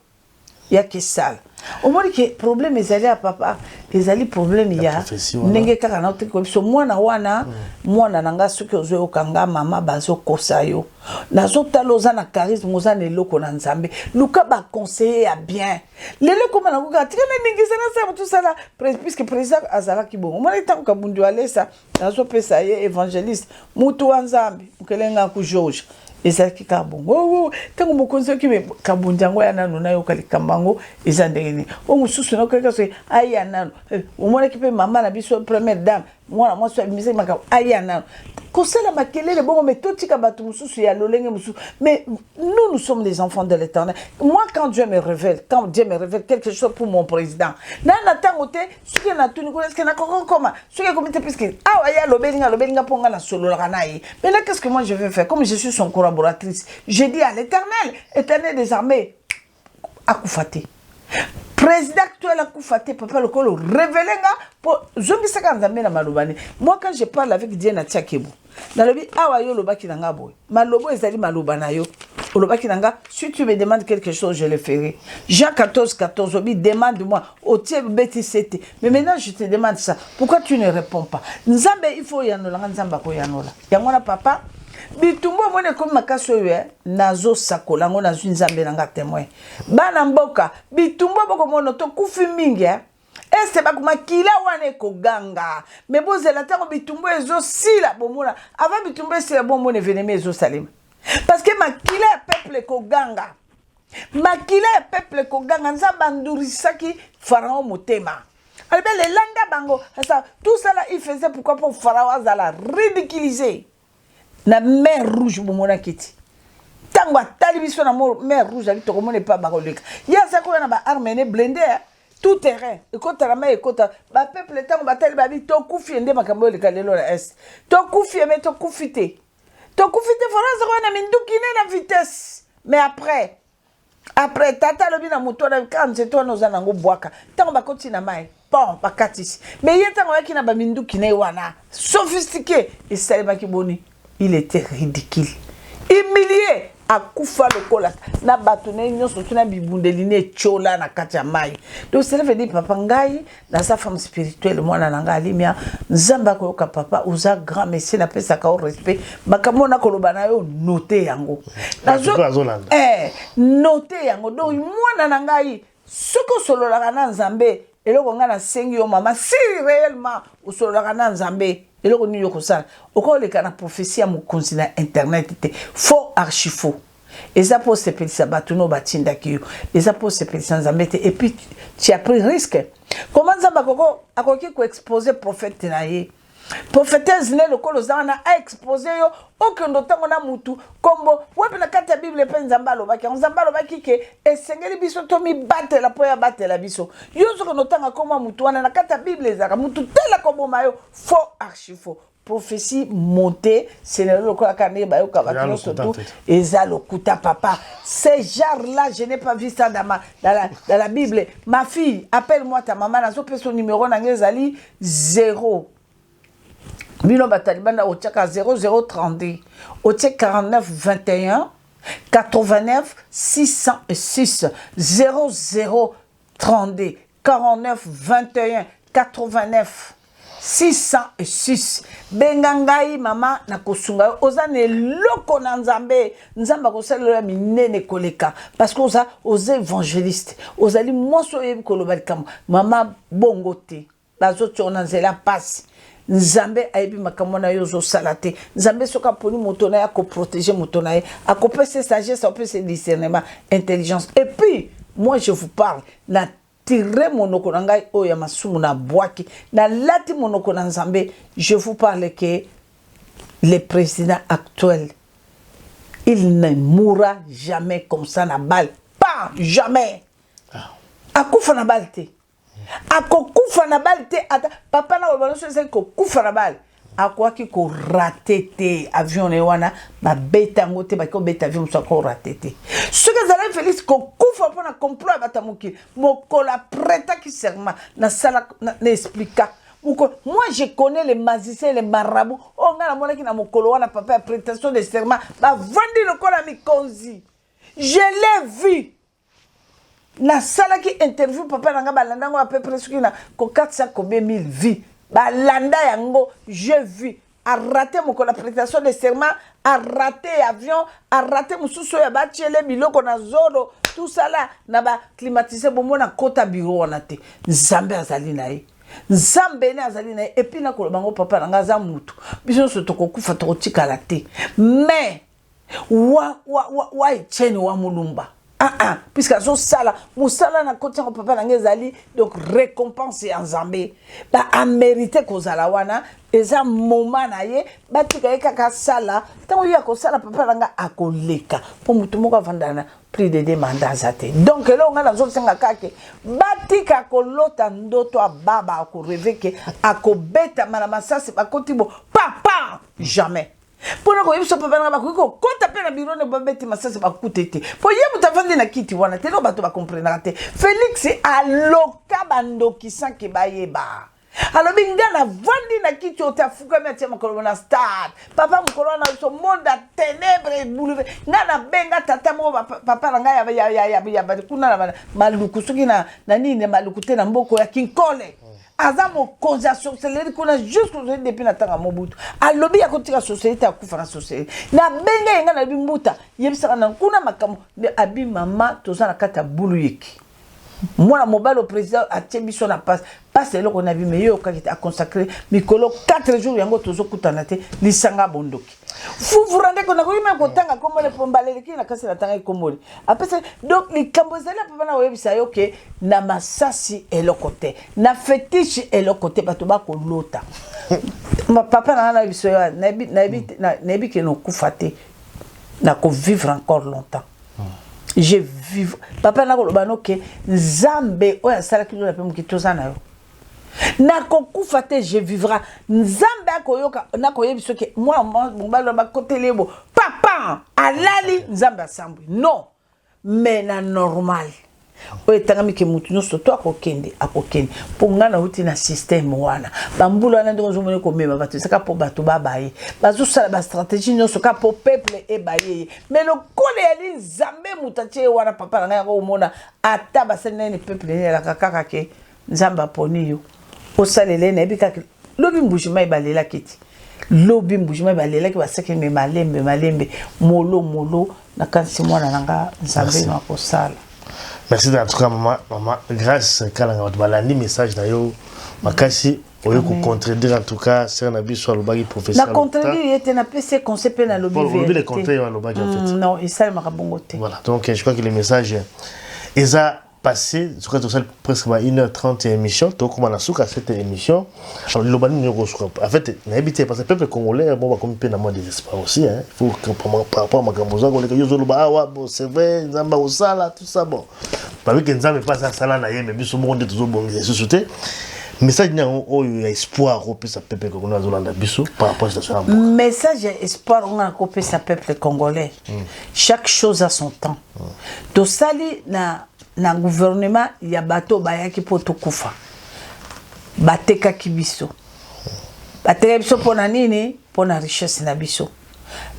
ya kesala omoni ke problème ezali ya papa ezali problème ya ndenge kaka na otiko biso mwana wana mwana nanga soki ozo okanga mama bazo kosa yo nazo taloza na charisme oza na eloko na nzambe luka ba conseiller ya bien lelo koma na kuka tika na ndingisa na sa tout ça là puisque président azala ki bongo mwana tango kabundu alesa nazo pesa ye évangéliste mutu wa nzambe ukelenga ku George ezaki ka bongo tango mokonzi ki kabunjango ya nanu na yo kalikambango ezandengeni o mususu na kaka so aya nanu o mona ki pe mama na biso première dame mwana mwaso mise maka aya nanu kosala makelele bongo mais totika bato mususu ya lolenge mususu. Mais nous sommes les enfants de l'Éternel. Moi quand Dieu me révèle quelque chose pour mon président, na tangote suki na tuni ko est-ce que na koma suki comité puisque ah ya lobelinga ponga na solo la naï. Mais là qu'est-ce que moi je vais faire comme je suis son collaboratrice? Je dis à l'Éternel des armées akufate. Président actuel akufate papa le kolo révélenga pour zombisaka nzambe na malobani. Moi quand je parle avec Dieu na tiakebu na lobi awa yo lobaki nanga boy malobo ezali malobana yo olobaki nanga si tu me demandes quelque chose je le ferai. Jean 14 obi demande-moi au tiers beti sete. Mais maintenant je te demande ça, pourquoi tu ne réponds pas? Nzambe il faut yanola nzamba ko yanola yango na papa bitumbo mone comme makaso ye nazo sakola ngo nazu nzambe nanga témoin bana mboka bitumbo boko mono to kufi mingi este bakuma kila wane ko ganga mais bozela tango bitumbo ezo sila bomona avant bitumbo sila bomone veneme ezo salima parce que makila peuple ko ganga nzamba ndurisaki pharaon motema albe le landa bango ça tout ça là il faisait pourquoi pour pharaon azala ridiculiser na mer rouge bomona kiti tango atali biso na mer rouge ali tokomone pa bakoleka ya sako na ba armene blindé tout terrain ekota la mer ekota ba peuple tango batali babi to kufi nde makambo le kalelo la est to kufi mais to kufite fora zako na mindukine na vitesse mais après tata lobi na moto na quand c'est toi nous anango boaka tango bakoti na mai bon bakatisi mais yetango yaki na ba mindukine wana sophistiqué et saleba ki boni. Il était ridicule. Humilié. A kufa lokola. Na batone nyonso tuna bibundeline chola na katia mai. Donc cela veut dire papa ngai na sa femme spirituelle mwana nanga alimia nzamba ko ka papa uza grand messie na pesa ka respect makamona koloba na yo noter yango. Noter yango. Donc mwana nanga soko solo la kana nzambe eloko nga na sengi yo mama si réellement o solo la kana nzambe eloko ni yo kosala okoleka na prophétie ya mokonzi na internet te faux archi faux eza po sepelisa bato no batindaki yo eza po sepelisa nzambe te et puis tu as pris risque comment nzambe akoki ko exposer prophète na ye prophétesse ne lokolo zana a exposé yo okendo tango na mutu kombo wepe na kati ya Bible pe nzamba alobaki ke esengeli biso to mi batela po ya batela biso yo zoko notanga koma mutu wana na kati ya Bible ezaka mutu tela kombo mayo faux archi faux prophétie montée c'est le lokola kane ba yo kabato surtout eza lokuta papa ces genre là je n'ai pas vu ça dans la Bible. Ma fille appelle-moi ta maman na so pe son numéro na ngezali 0 Milo Batalibana au tchaka 0030 au tchèque 49 21 89 606 0030 49 21 89 606 bengangai mama na kosunga ozane loko na nzambe ko sala minene koleka parce que oza évangéliste ozali moso yebi kolobalikamo mama bongote bazoti ona nzela passe nzambe aibi makamona yozo salate nzambe soka poni motona ya ko protéger motona ya akopese sagesse opese discernement intelligence et puis moi je vous parle na tirer monoko na ngai oya masumu na bwaki na lati monoko na nzambe je vous parle que le président actuel il ne mourra jamais comme ça na balle pas jamais akufa na balle te akokufa na balle te ata papa na obaloso c'est ko kufa na balle akwaki ko raté te avion ne wana ba beta ngote ba ko beta avion so ko raté te ce que Zala Félix ko kufa pona complot batamuki mokola prêta qui serment na sala na explica moi je connais les magiciens les marabouts on a la mona ki na mokolo wana papa prestation de serment ba vandi le kola mikonzi je l'ai vu. Na sala qui interview papa nanga balanda ngo à peu près ce qui na ko 400 combien 1000 vies balanda yango j'ai vu a raté mon la prestation de serment a raté avion a raté mususu ya bachele biloko na zoro tout ça là na ba climatiser bomo na kota bureau wana te nzambe azali na ye nzambe ne azali na ye et puis na ko bango papa nanga za mutu biso so to kokufa to tikala te mais wa cheni wa mulumba puisque azo sala musala na koti ngo papa na ngezali donc récompense en Zambie ba a mérité kozala wana eza moment na ye batika ye kaka sala tango ya ko sala papa nga akoleka po mutu moko vandana plus de 2 mandats zate donc là on a zo senga kake batika kolota ndoto baba ko rêver akobeta mana masasi bakoti bo papa jamais. Pour nous, il faut pas faire un peu quand tu as un bureau de babette, ma ça c'est pas coûté. Pour y avoir tu as na kiti wana, tu vas pas comprendre. Félix est à l'okabando qui sent que baïeba. Alors binga na vandi na kiti au tafuka mais tiens mon colonel stade. Papa mon colonel son monde à ténèbres et boulevé. Ngana benga tata mo papa nga ya kuna na maluku soki na nini maluku te na mboko ya kinkole. Azamo causa société qu'on a juste depuis na tanga mobutu alobi ya kotika société ya kufa na société na benga yenga na bimbuta yebisaka na kuna makamo abi mama tozana kata buluyeki moi mobile au président a tibiso na passe le qu'on a vu meilleur quand il a consacré mikolo 4 jours yango tozo kutana te lisanga bondoki vous rendez qu'on a eu même kotanga comme le pombalé qui na kase na tanga ikomoli après donc les cambozela papa na webisa yoke na masasi et le côté na fétiche et le côté batoba ko lota ma papa na biso ya nabi que no kufate na ko vivre encore longtemps. Je vis papa na ko bano ke nzambe oya sala kilo la pemu kitozana yo na kokufa te je vivra nzambe akoyoka na koyebiso ke moi mbalo ba côté lebo papa alali nzambe asambwe non mais na normal oye tangami ke mutu nyonso to akokende po ngana uti na système wana bambulu wana ndoko zomone ko mema bato saka po bato babaye bazo sala ba stratégie nyonso ka po peuple e baye mais le kole ali nzambe mutache wana papa nga ko mona ata basenene peuple ne la kaka ke nzamba poni yo osalele na bika lobi mbujima ibalela kiti lobi mbujima ibalela ki baseke me malembe molo na kansi mwana nanga nzambe na ko sala. Merci en tout cas maman grâce kalanga balandi message na yo makasi oyo ko contredire en tout cas c'est un habit sur le bagi professeur na contredire était na PC conseil na lobby vérité le contraire le bagi en fait non il ça makabongo te voilà donc je crois que le message eza passé je crois que c'est presque 1h30 émission donc comment la souka cette émission le bani nyoko en fait na habité parce que peuple congolais bon comme peu na moins désespoir aussi hein il faut par rapport à makamboza ko les yozolo ba wa bon c'est vrai nzamba osala tout ça bon parce que nzamba pas ça sala na yeme biso mo ndé toujours bon société message na o espoir au peuple peuple congolais zolanda biso par rapport à ça message espoir on a copé sa peuple congolais chaque chose a son temps to sali na gouvernement ya bato bayaki poto kufa bateka kibiso bateka biso pona nini pona richesse na biso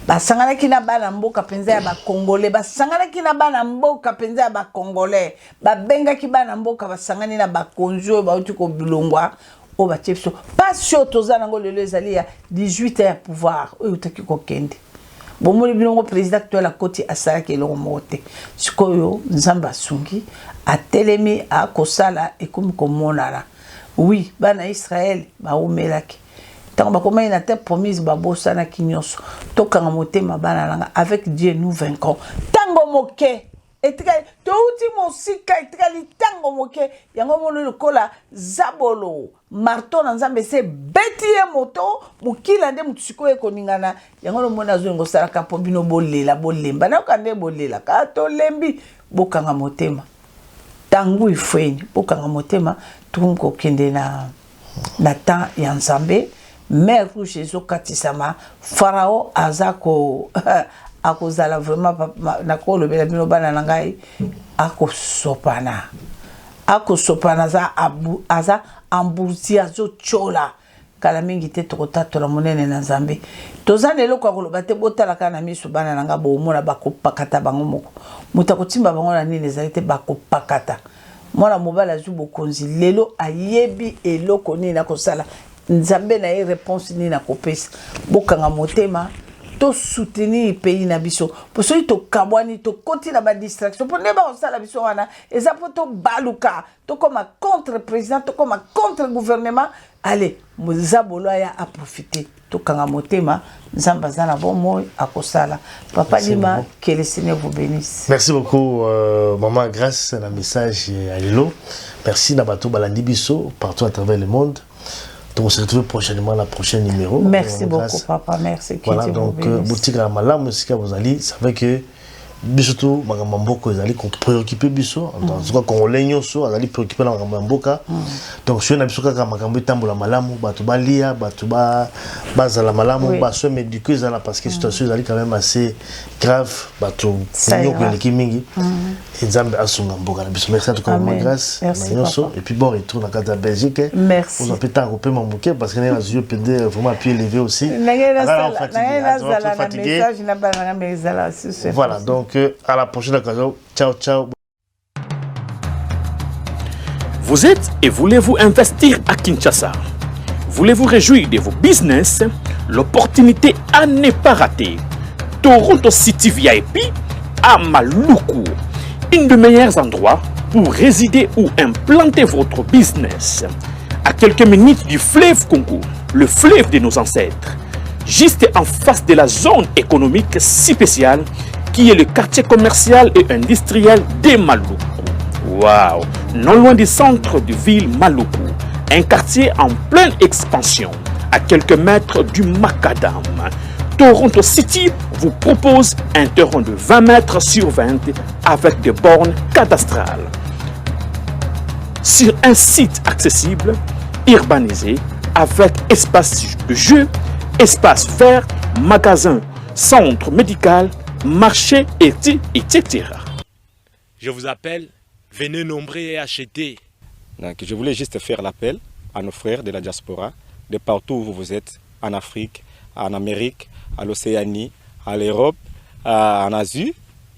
basangana kina bana mboka penza ya ba congolais basangana kina bana mboka penza ya ba congolais babenga ki bana mboka basangani na ba konjo ba uti ko bilongwa o ba tepso passion tozana ngo lelo ezali ya 18 ans ya pouvoir o utaki ko kende bomoli bilongo président actuel à côté asala ke longo mote sikoyo nzamba sungi atelemi a kosala ekomi komonana oui bana Israël ba omelaki tango ba komai na te promise ba bosana kinyoso tokanga motema bana nanga avec Dieu nous vaincrons tango moke etika to uti mosika etika li tango moke yango mono lokola zabolo marteau na nzambe se betie moto mukila nde mutusiko ekoningana yango lo mona zo ngosala ka po bino bolela bolemba na kande bolela ka to lembi bokanga motema tangu ifweni bokanga motema tukumko kende na temps ya nzambe mère rouge ezo katisama farao azako akozala vraiment na ko lobela bino bana na ngai akosopana za aza ambuzi azo chola kala mingi te tokotatola monene na nzambe tozana eloko akoloba te botala kana miso bana nanga bomona bakopakata bango moko muta kotimba bango na nini ezali te bakopakata mwana mobala zu bokonzi lelo ayebi eloko nini na kosala nzambe na ye réponse nini na kopesa bokanga motema to soutenir pays na biso pour ceux to kabwani to koti na ba distraction pour ne ba osala biso wana eza po to baluka to comme contre président to comme contre gouvernement allez muzabolo ya a profiter to kanga motema nzamba zana bomo akosala papa Lima que le Seigneur vous bénisse. Merci beaucoup maman grâce à la message à Lilo. Merci Nabato Balandi Biso partout à travers le monde. Donc on se retrouve prochainement dans le prochain numéro. Merci beaucoup papa, merci. Voilà donc boutique à Malam musique vous allez ça fait que biso magamamboka ezali préoccupé biso en tout cas congolais nyonso azali préoccupé na magamboka donc sur na biso kaka makambo etambola malamu bato balia bato bazala malamu baso médico ezala parce que situation ezali quand même assez grave bato nyoko eleki mingi nzambe asunga mboka na biso. Merci en tout cas ma grâce nyonso et puis bon retour na kata Belgique. Merci vous appelez tant repé mamboke parce que na yeux PD vraiment pied levé aussi voilà donc à la prochaine occasion. Ciao, ciao. Vous êtes et voulez-vous investir à Kinshasa? Voulez-vous réjouir de vos business? L'opportunité à ne pas rater. Toronto City VIP à Maluku. Un des meilleurs endroits pour résider ou implanter votre business. À quelques minutes du fleuve Congo, le fleuve de nos ancêtres. Juste en face de la zone économique si spéciale qui est le quartier commercial et industriel de Maluku. Waouh! Non loin du centre de ville Maluku, un quartier en pleine expansion, à quelques mètres du Macadam. Toronto City vous propose un terrain de 20 mètres sur 20 avec des bornes cadastrales. Sur un site accessible, urbanisé, avec espace de jeu, espace vert, magasin, centre médical, marché, etc. Je vous appelle, venez nombrer et acheter. Donc, je voulais juste faire l'appel à nos frères de la diaspora, de partout où vous êtes, en Afrique, en Amérique, à l'Océanie, à l'Europe, en Asie,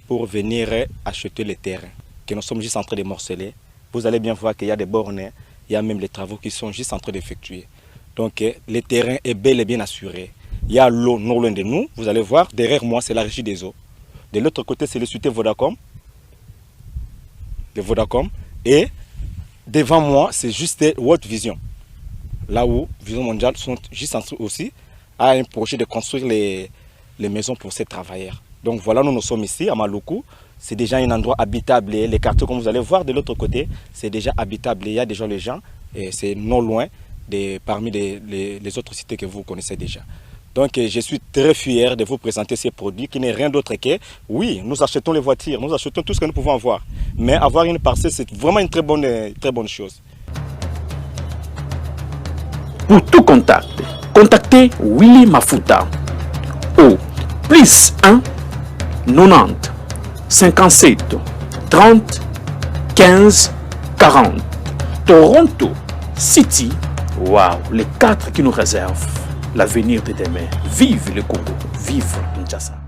pour venir acheter les terrains que nous sommes juste en train de morceler. Vous allez bien voir qu'il y a des bornes, il y a même les travaux qui sont juste en train d'effectuer. Donc, le terrain est bel et bien assuré. Il y a l'eau non loin de nous. Vous allez voir, derrière moi, c'est la régie des eaux. De l'autre côté, c'est le société Vodacom. De Vodacom. Et devant moi, c'est juste World Vision. Là où Vision Mondiale sont juste en train aussi à un projet de construire les maisons pour ces travailleurs. Donc voilà, nous sommes ici à Maluku. C'est déjà un endroit habitable. Et les quartiers, comme vous allez voir de l'autre côté, c'est déjà habitable. Il y a déjà les gens. Et c'est non loin parmi les autres cités que vous connaissez déjà. Donc je suis très fier de vous présenter ces produits qui n'est rien d'autre que, oui, nous achetons les voitures, nous achetons tout ce que nous pouvons avoir. Mais avoir une parcelle, c'est vraiment une très bonne chose. Pour tout contact, contactez Willy Mafuta au +1 90 57 30 15 40. Toronto City, waouh, les 4 qui nous réservent l'avenir de demain. Vive le Congo, vive Kinshasa.